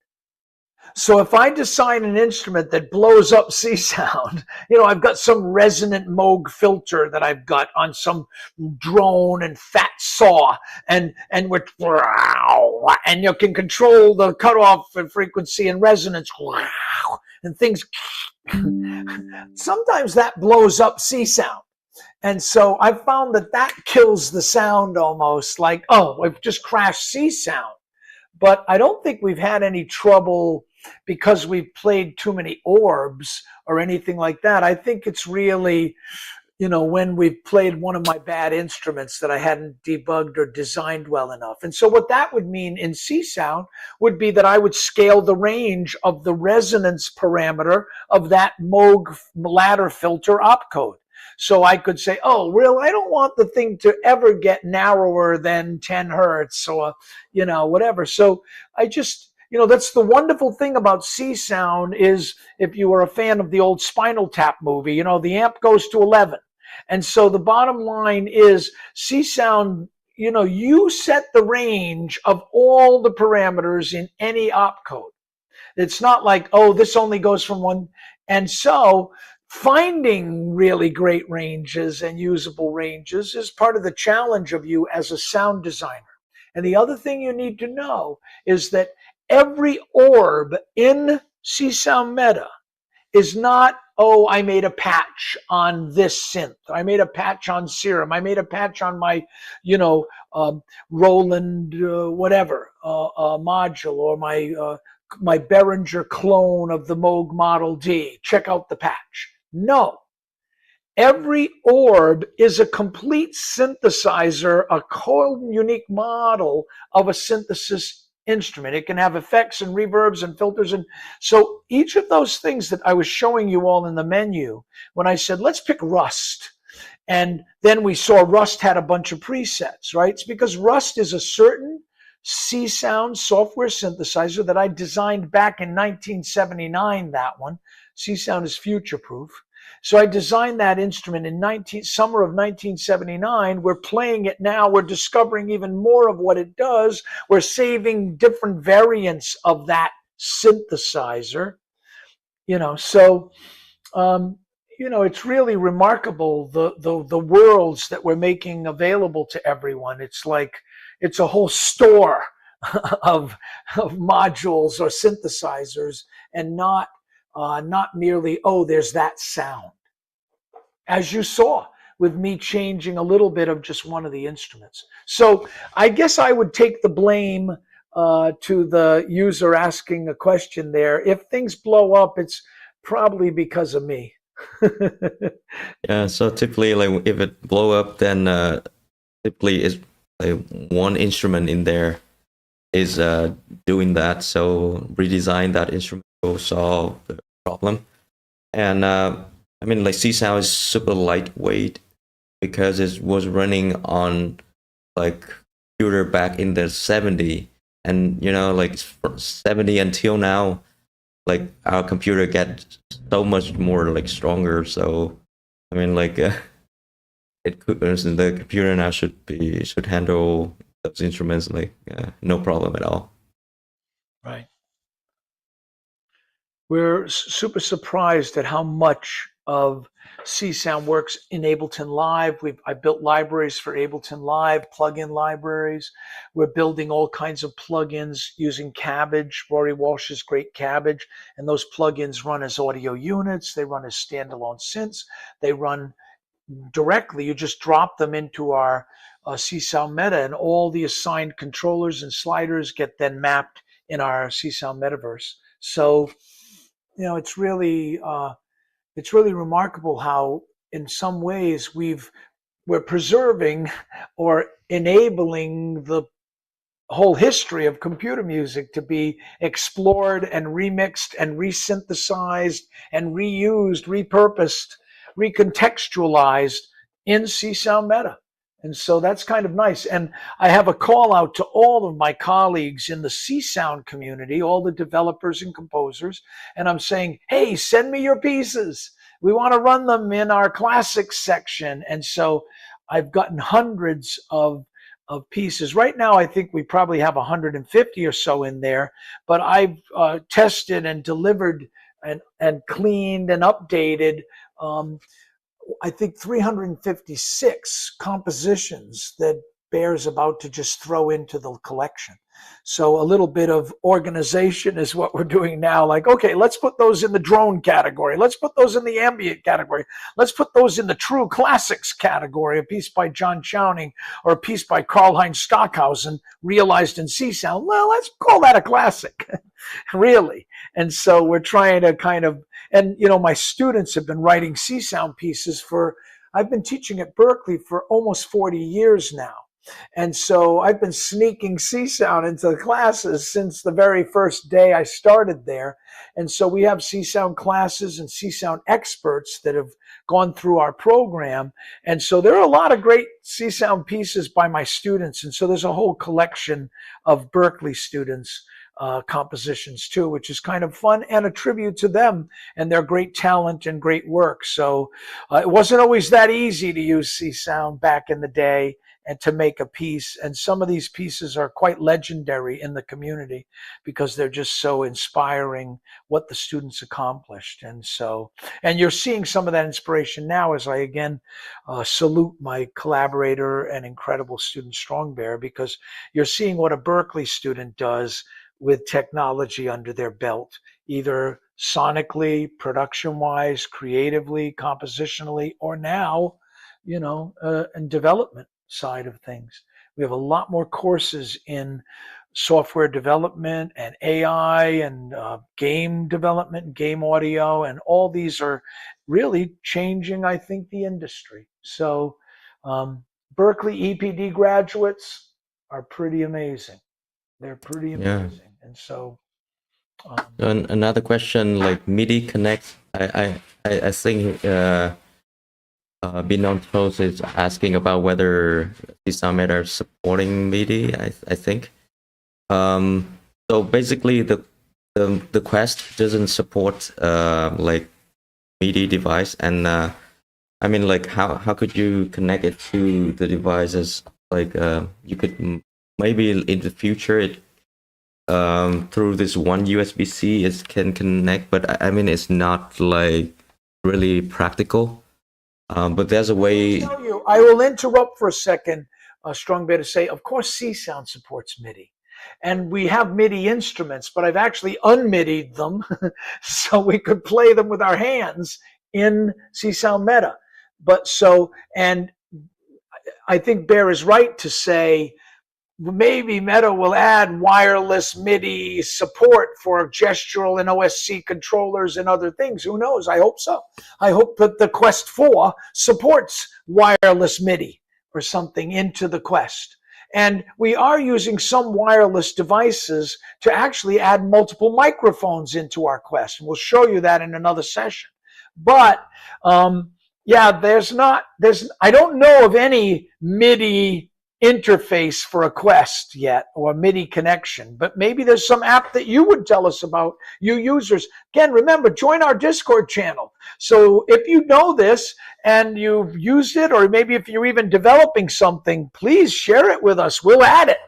Speaker 1: So if I design an instrument that blows up Csound, I've got some resonant Moog filter that I've got on some drone and fat saw, and you can control the cutoff and frequency and resonance, and things. Sometimes that blows up Csound. And so I found that kills the sound almost, like, oh, we've just crashed Csound. But I don't think we've had any trouble because we've played too many orbs or anything like that. I think it's really, when we've played one of my bad instruments that I hadn't debugged or designed well enough. And so what that would mean in Csound would be that I would scale the range of the resonance parameter of that Moog ladder filter opcode. So I could say, oh, really, I don't want the thing to ever get narrower than 10 hertz or, whatever. So I just, that's the wonderful thing about Csound is, if you were a fan of the old Spinal Tap movie, the amp goes to 11. And so the bottom line is Csound, you set the range of all the parameters in any opcode. It's not like, oh, this only goes from one. And so finding really great ranges and usable ranges is part of the challenge of you as a sound designer. And the other thing you need to know is that every orb in CsoundMeta is not, oh, I made a patch on this synth. I made a patch on Serum. I made a patch on my, Roland, whatever, module, or my Behringer clone of the Moog Model D. Check out the patch. No. Every orb is a complete synthesizer, a unique model of a synthesis instrument. It can have effects and reverbs and filters. And so each of those things that I was showing you all in the menu, when I said, let's pick Rust, and then we saw Rust had a bunch of presets, right? It's because Rust is a certain Csound software synthesizer that I designed back in 1979, that one. Csound is future-proof. So I designed that instrument in summer of 1979. We're playing it now. We're discovering even more of what it does. We're saving different variants of that synthesizer. It's really remarkable, the worlds that we're making available to everyone. It's like it's a whole store of modules or synthesizers, and not merely, oh, there's that sound. As you saw with me changing a little bit of just one of the instruments. So I guess I would take the blame to the user asking a question there. If things blow up, it's probably because of me.
Speaker 2: Yeah, so typically, like, if it blow up, then typically is one instrument in there is doing that. So redesign that instrument to solve the problem. And I mean, like, Csound is super lightweight because it was running on like computer back in the 70s, and like from 70 until now, like, our computer gets so much more like stronger. So I mean, like, it could, the computer now should handle those instruments like no problem at all.
Speaker 1: Right. We're super surprised at how much of Csound works in Ableton Live. I built libraries for Ableton Live, plugin libraries. We're building all kinds of plugins using Cabbage, Rory Walsh's great Cabbage, and those plugins run as audio units. They run as standalone synths. They run directly. You just drop them into our CsoundMeta, and all the assigned controllers and sliders get then mapped in our Csound metaverse. So, it's really remarkable how, in some ways, we're preserving or enabling the whole history of computer music to be explored and remixed and resynthesized and reused, repurposed, recontextualized in CsoundMeta. And so that's kind of nice. And I have a call out to all of my colleagues in the Csound community, all the developers and composers. And I'm saying, hey, send me your pieces. We want to run them in our classics section. And so I've gotten hundreds of pieces. Right now, I think we probably have 150 or so in there, but I've tested and delivered and cleaned and updated I think 356 compositions that Bear's about to just throw into the collection. So a little bit of organization is what we're doing now. Like, okay, let's put those in the drone category. Let's put those in the ambient category. Let's put those in the true classics category. A piece by John Chowning or a piece by Karl-Heinz Stockhausen realized in Csound. Well, let's call that a classic, really. And so we're trying to kind of, and my students have been writing Csound pieces I've been teaching at Berkeley for almost 40 years now. And so I've been sneaking Csound into the classes since the very first day I started there. And so we have Csound classes and Csound experts that have gone through our program. And so there are a lot of great Csound pieces by my students. And so there's a whole collection of Berkeley students compositions too, which is kind of fun and a tribute to them and their great talent and great work. So it wasn't always that easy to use Csound back in the day and to make a piece. And some of these pieces are quite legendary in the community because they're just so inspiring what the students accomplished. And you're seeing some of that inspiration now as I again salute my collaborator and incredible student Strongbear, because you're seeing what a Berkeley student does with technology under their belt, either sonically, production-wise, creatively, compositionally, or now, in development side of things. We have a lot more courses in software development and AI and game development and game audio, and all these are really changing, I think, the industry. So Berkeley EPD graduates are pretty amazing. They're pretty amazing.
Speaker 2: Yeah.
Speaker 1: And so
Speaker 2: another question, like MIDI connect. I think Binon Toast is asking about whether CsoundMeta are supporting MIDI. I think. So basically, the Quest doesn't support like MIDI device, and I mean, like how could you connect it to the devices? Like you could maybe in the future it through this one USB-C it can connect, but I mean it's not like really practical. But there's a way.
Speaker 1: I will interrupt for a second, Strongbear, to say, of course, Csound supports MIDI. And we have MIDI instruments, but I've actually unMIDI'd them so we could play them with our hands in CsoundMeta. And I think Bear is right to say, maybe Meta will add wireless MIDI support for gestural and OSC controllers and other things. Who knows? I hope so. I hope that the Quest 4 supports wireless MIDI or something into the Quest. And we are using some wireless devices to actually add multiple microphones into our Quest. And we'll show you that in another session. But yeah, I don't know of any MIDI interface for a Quest yet, or a MIDI connection, but maybe there's some app that you would tell us about, you users. Again, remember, join our Discord channel. So if you know this and you've used it, or maybe if you're even developing something, please share it with us. We'll add it.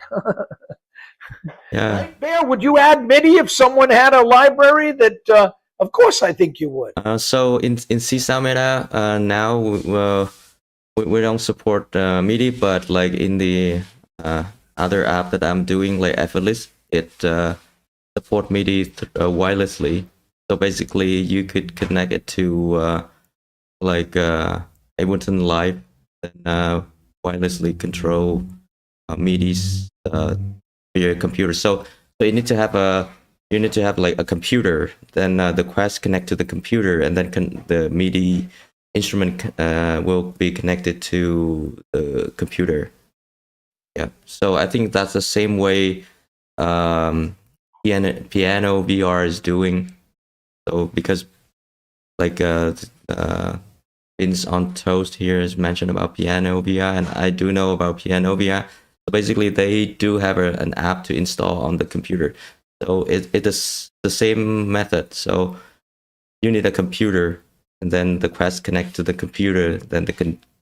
Speaker 2: Yeah.
Speaker 1: Right, Bear, would you add MIDI if someone had a library that, of course I think you would.
Speaker 2: So in CsoundMeta now, we don't support MIDI, but like in the other app that I'm doing, like Effortless, it support MIDI wirelessly. So basically, you could connect it to like Ableton Live and wirelessly control MIDI's your computer. So you need to have like a computer. Then the Quest connect to the computer, and then the MIDI instrument will be connected to the computer. Yeah, so I think that's the same way piano VR is doing. So because like Beans on Toast here is mentioned about Pianovia, and I do know about Pianovia. So basically, they do have an app to install on the computer. So it is the same method. So you need a computer, and then the Quest connect to the computer. Then the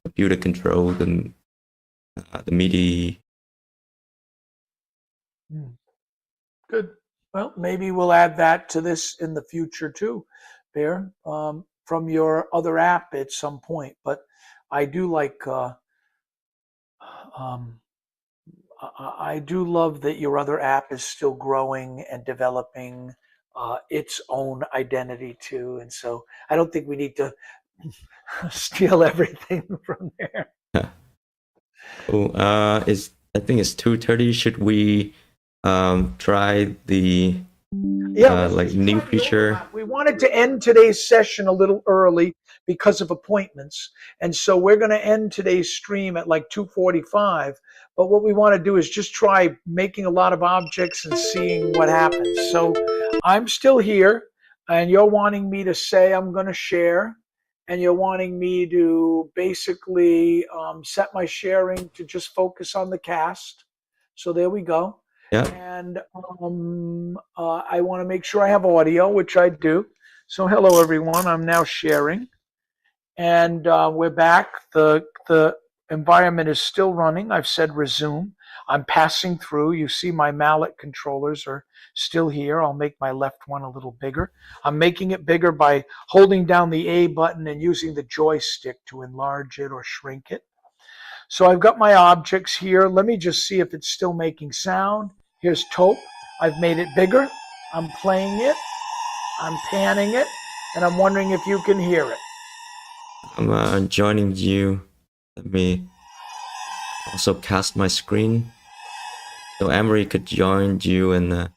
Speaker 2: computer control the MIDI.
Speaker 1: Good. Well, maybe we'll add that to this in the future too, Bear, from your other app at some point. But I do like, I do love that your other app is still growing and developing its own identity too. And so I don't think we need to steal everything from there.
Speaker 2: Oh, I think it's 2:30. Should we try the like new feature?
Speaker 1: We wanted to end today's session a little early because of appointments, and so we're going to end today's stream at like 2:45. But what we want to do is just try making a lot of objects and seeing what happens. So I'm still here, and you're wanting me to say I'm going to share, and you're wanting me to basically set my sharing to just focus on the cast. So there we go.
Speaker 2: Yeah.
Speaker 1: And I want to make sure I have audio, which I do. So hello, everyone. I'm now sharing. And we're back. The environment is still running. I've said resume. I'm passing through. You see my mallet controllers are still here. I'll make my left one a little bigger. I'm making it bigger by holding down the A button and using the joystick to enlarge it or shrink it. So I've got my objects here. Let me just see if it's still making sound. Here's taupe. I've made it bigger. I'm playing it. I'm panning it. And I'm wondering if you can hear it.
Speaker 2: I'm joining you. Let me also cast my screen. So Emery could join you in that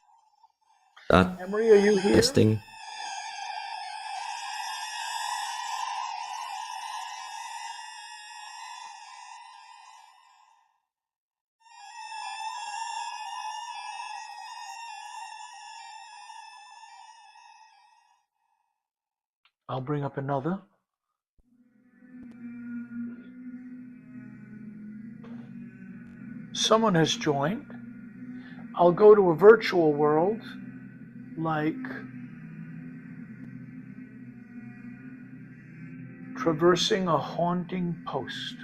Speaker 1: Emery, are you here?
Speaker 2: testing.
Speaker 1: I'll bring up another. Someone has joined. I'll go to a virtual world like traversing a haunting post.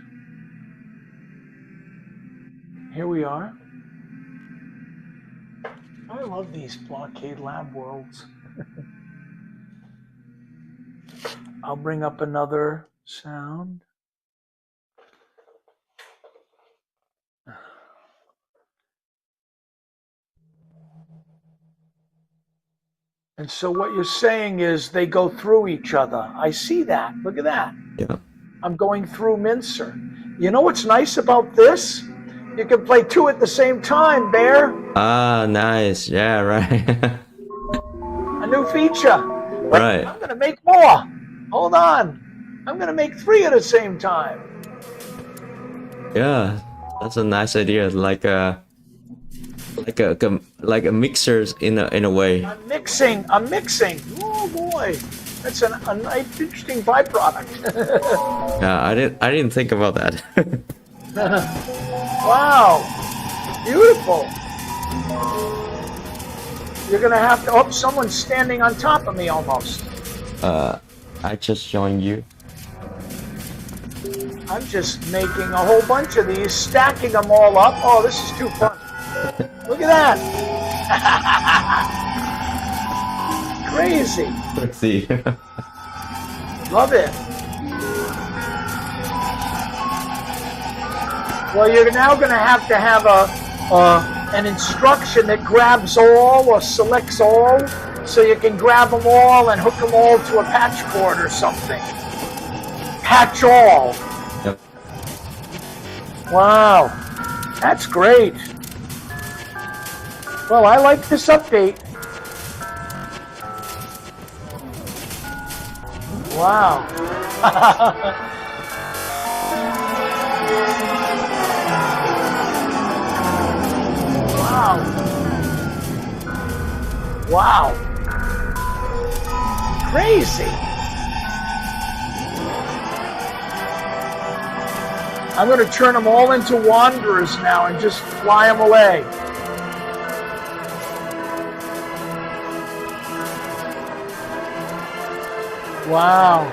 Speaker 1: Here we are. I love these Blockade Lab worlds. I'll bring up another sound. And so what you're saying is they go through each other. I see that. Look at that.
Speaker 2: Yeah.
Speaker 1: I'm going through Mincer. You know what's nice about this? You can play two at the same time, Bear.
Speaker 2: Ah, nice. Yeah, right.
Speaker 1: A new feature. But
Speaker 2: Right.
Speaker 1: I'm going to make more. Hold on. I'm going to make three at the same time.
Speaker 2: Yeah, that's a nice idea. Like a mixers in a way.
Speaker 1: I'm mixing. Oh boy, that's an interesting byproduct.
Speaker 2: Yeah, I didn't think about that.
Speaker 1: Wow, beautiful. You're gonna have to. Oh, someone's standing on top of me almost.
Speaker 2: I just joined you.
Speaker 1: I'm just making a whole bunch of these, stacking them all up. Oh, this is too fun. Look at that. Crazy.
Speaker 2: Let's see.
Speaker 1: Love it. Well, you're now going to have an instruction that grabs all or selects all, so you can grab them all and hook them all to a patch cord or something. Patch all.
Speaker 2: Yep.
Speaker 1: Wow, that's great. Well, I like this update. Wow. Wow. Wow. Crazy. I'm going to turn them all into wanderers now and just fly them away. Wow.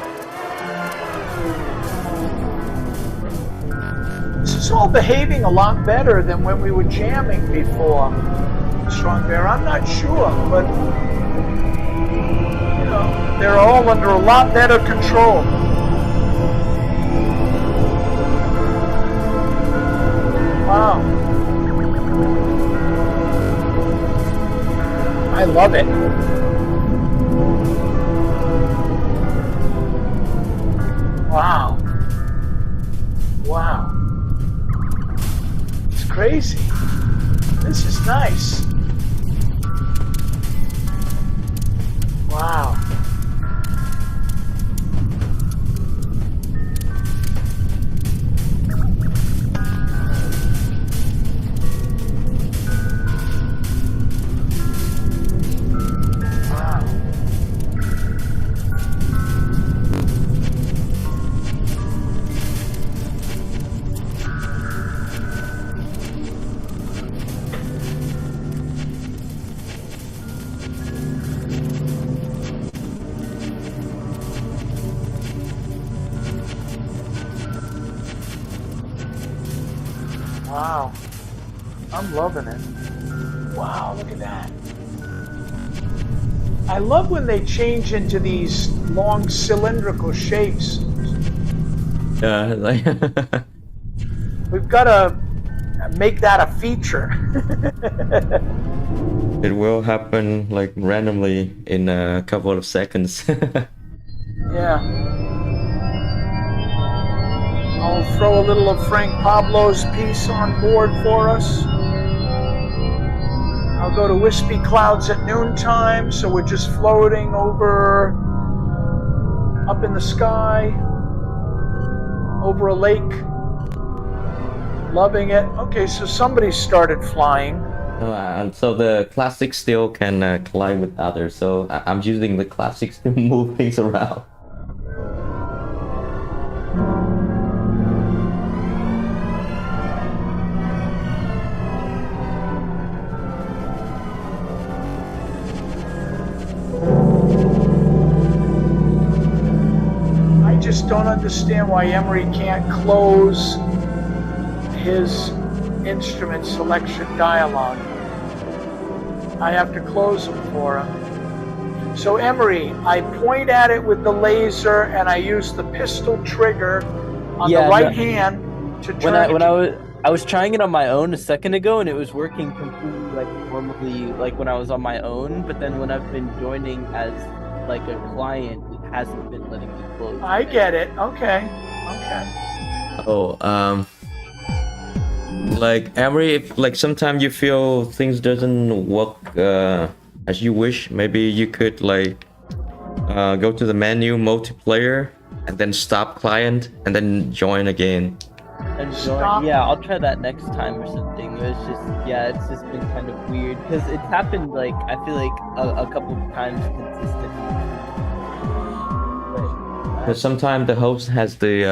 Speaker 1: This is all behaving a lot better than when we were jamming before, strongbear. I'm not sure, but you know, they're all under a lot better control. Wow. I love it. Wow. Wow. It's crazy. This is nice. Wow. Wow, I'm loving it. Wow, look at that. I love when they change into these long cylindrical shapes.
Speaker 2: Yeah, like
Speaker 1: We've got to make that a feature.
Speaker 2: it will happen like randomly in a couple of seconds.
Speaker 1: Yeah. I'll throw a little of Frank Pablo's piece on board for us. I'll go to Wispy Clouds at noontime, so we're just floating over, up in the sky, over a lake. Loving it. Okay, so somebody started flying.
Speaker 2: And so the classics still can collide with others, so I'm using the classics to move things around.
Speaker 1: I just don't understand why Emery can't close his instrument selection dialog. I have to close them for him. So Emery, I point at it with the laser and I use the pistol trigger on the right hand to turn
Speaker 3: I was trying it on my own a second ago and it was working completely like normally, like when I was on my own, but then when I've been joining as like a client, it hasn't been letting me close.
Speaker 1: I get it. Okay.
Speaker 2: Oh, like Emery, if like sometimes you feel things doesn't work as you wish, maybe you could like go to the menu multiplayer and then stop client and then join again.
Speaker 3: And join, yeah, I'll try that next time or something. It's just, yeah, it's just been kind of weird because it's happened like I feel like a couple of times consistently.
Speaker 2: Because sometimes the host has the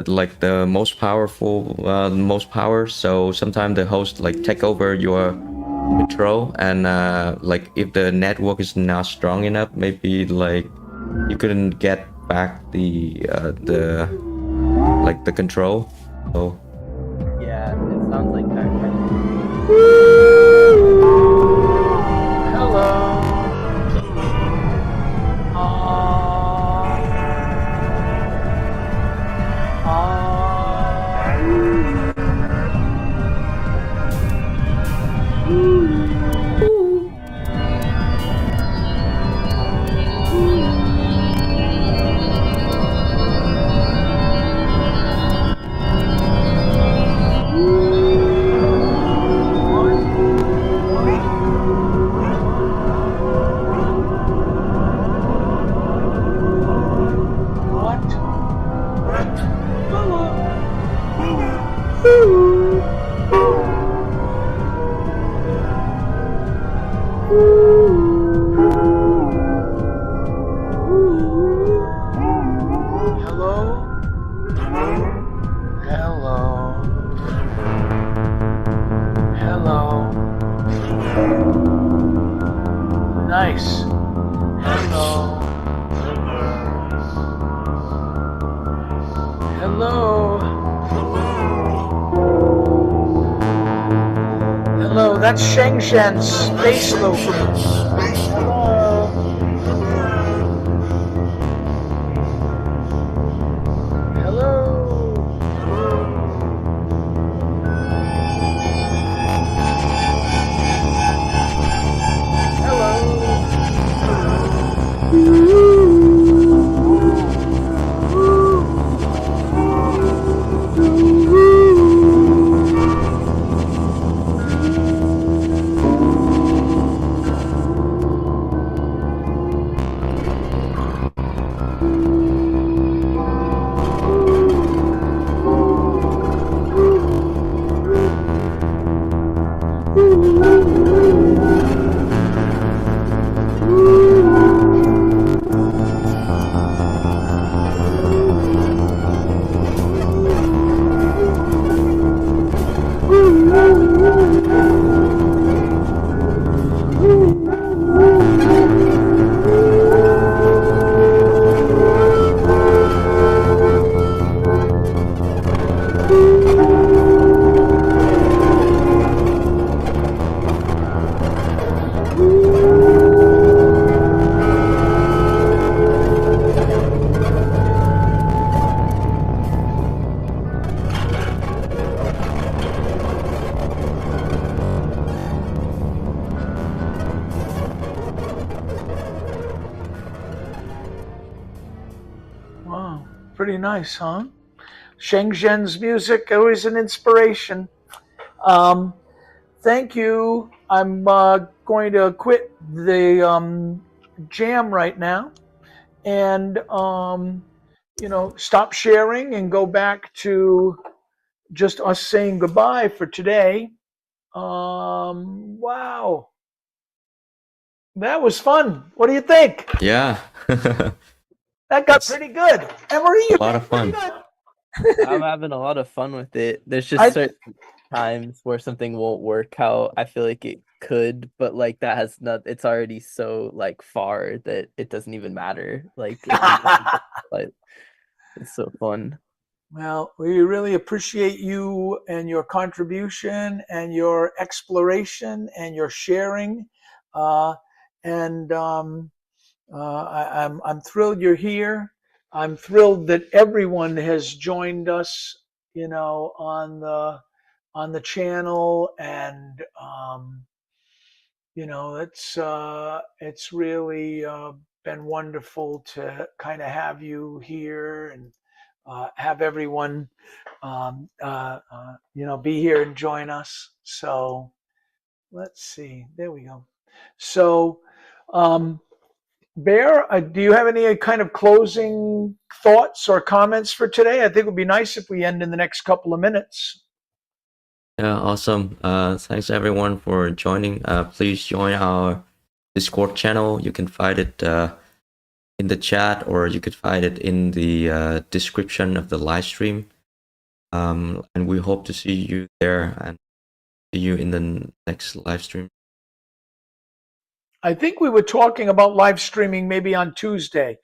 Speaker 2: like the most powerful most power, so sometimes the host like take over your control, and like if the network is not strong enough, maybe like you couldn't get back the like the control. So
Speaker 3: yeah, it sounds like that kind of.
Speaker 1: Hello. Hello? Nice. Hello. Hello. Hello, that's Shenzhen's bass loop. Hello. Hello. Wow, pretty nice, huh? Shenzhen's music, always an inspiration. Thank you. I'm going to quit the jam right now and, stop sharing and go back to just us saying goodbye for today. Wow. That was fun. What do you think?
Speaker 2: Yeah.
Speaker 1: That got pretty good. Emery, you
Speaker 2: a lot of fun.
Speaker 3: I'm having a lot of fun with it. There's just certain times where something won't work how I feel like it could, but like that has not. It's already so like far that it doesn't even matter. Like, like it's so fun.
Speaker 1: Well, we really appreciate you and your contribution and your exploration and your sharing. I'm thrilled you're here. I'm thrilled that everyone has joined us, on the channel, and it's really been wonderful to kind of have you here and have everyone be here and join us. So let's see. There we go. So, Bear, do you have any kind of closing thoughts or comments for today? I think it would be nice if we end in the next couple of minutes.
Speaker 2: Yeah, awesome. Thanks everyone for joining. Please join our Discord channel. You can find it in the chat, or you could find it in the description of the live stream. And we hope to see you there and see you in the next live stream.
Speaker 1: I think we were talking about live streaming maybe on Tuesday.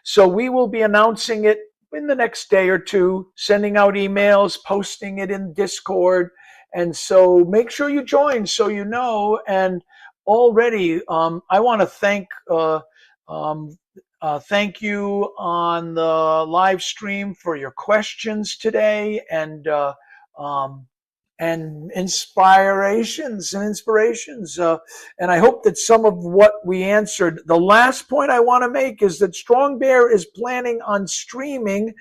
Speaker 1: So we will be announcing it in the next day or two, sending out emails, posting it in Discord. And so make sure you join so you know. And already, I want to thank you on the live stream for your questions today and inspirations. And I hope that some of what we answered. The last point I want to make is that StrongBear is planning on streaming,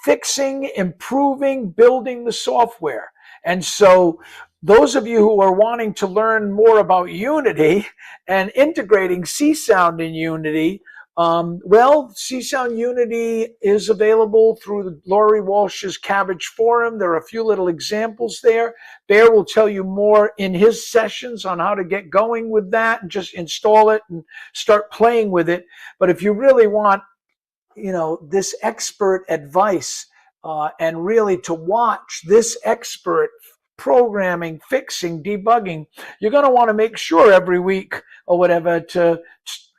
Speaker 1: fixing, improving, building the software. And so those of you who are wanting to learn more about Unity and integrating Csound in Unity, Csound Unity is available through Laurie Walsh's Cabbage Forum. There are a few little examples there. Bear will tell you more in his sessions on how to get going with that and just install it and start playing with it. But if you really want, this expert advice and really to watch this expert programming, fixing, debugging, you're going to want to make sure every week or whatever to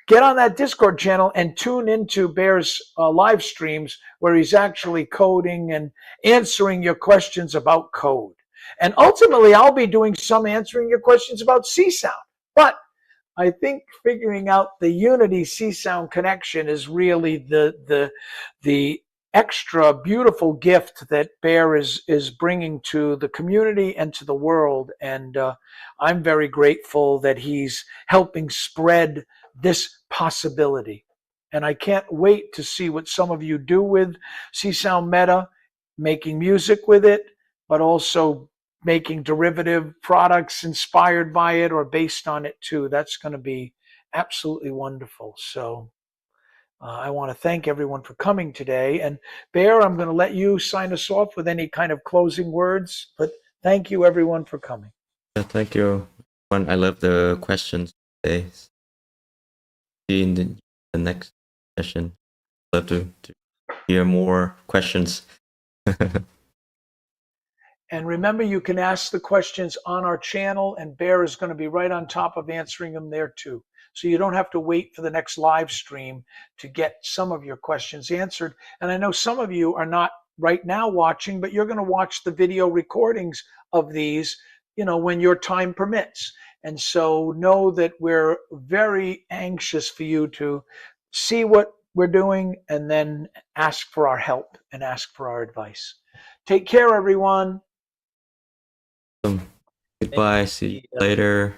Speaker 1: get on that Discord channel and tune into Bear's live streams where he's actually coding and answering your questions about code. And ultimately, I'll be doing some answering your questions about Csound. But I think figuring out the Unity Csound connection is really the extra beautiful gift that Bear is bringing to the community and to the world. And I'm very grateful that he's helping spread this possibility. And I can't wait to see what some of you do with CsoundMeta, making music with it, but also making derivative products inspired by it or based on it too. That's going to be absolutely wonderful. So I want to thank everyone for coming today. And Bear, I'm going to let you sign us off with any kind of closing words, but thank you everyone for coming.
Speaker 2: Yeah, thank you. I love the questions today. See you in the next session. Love to hear more questions.
Speaker 1: And remember, you can ask the questions on our channel, and Bear is going to be right on top of answering them there too. So you don't have to wait for the next live stream to get some of your questions answered. And I know some of you are not right now watching, but you're going to watch the video recordings of these, when your time permits. And so know that we're very anxious for you to see what we're doing and then ask for our help and ask for our advice. Take care, everyone.
Speaker 2: Goodbye. See you later.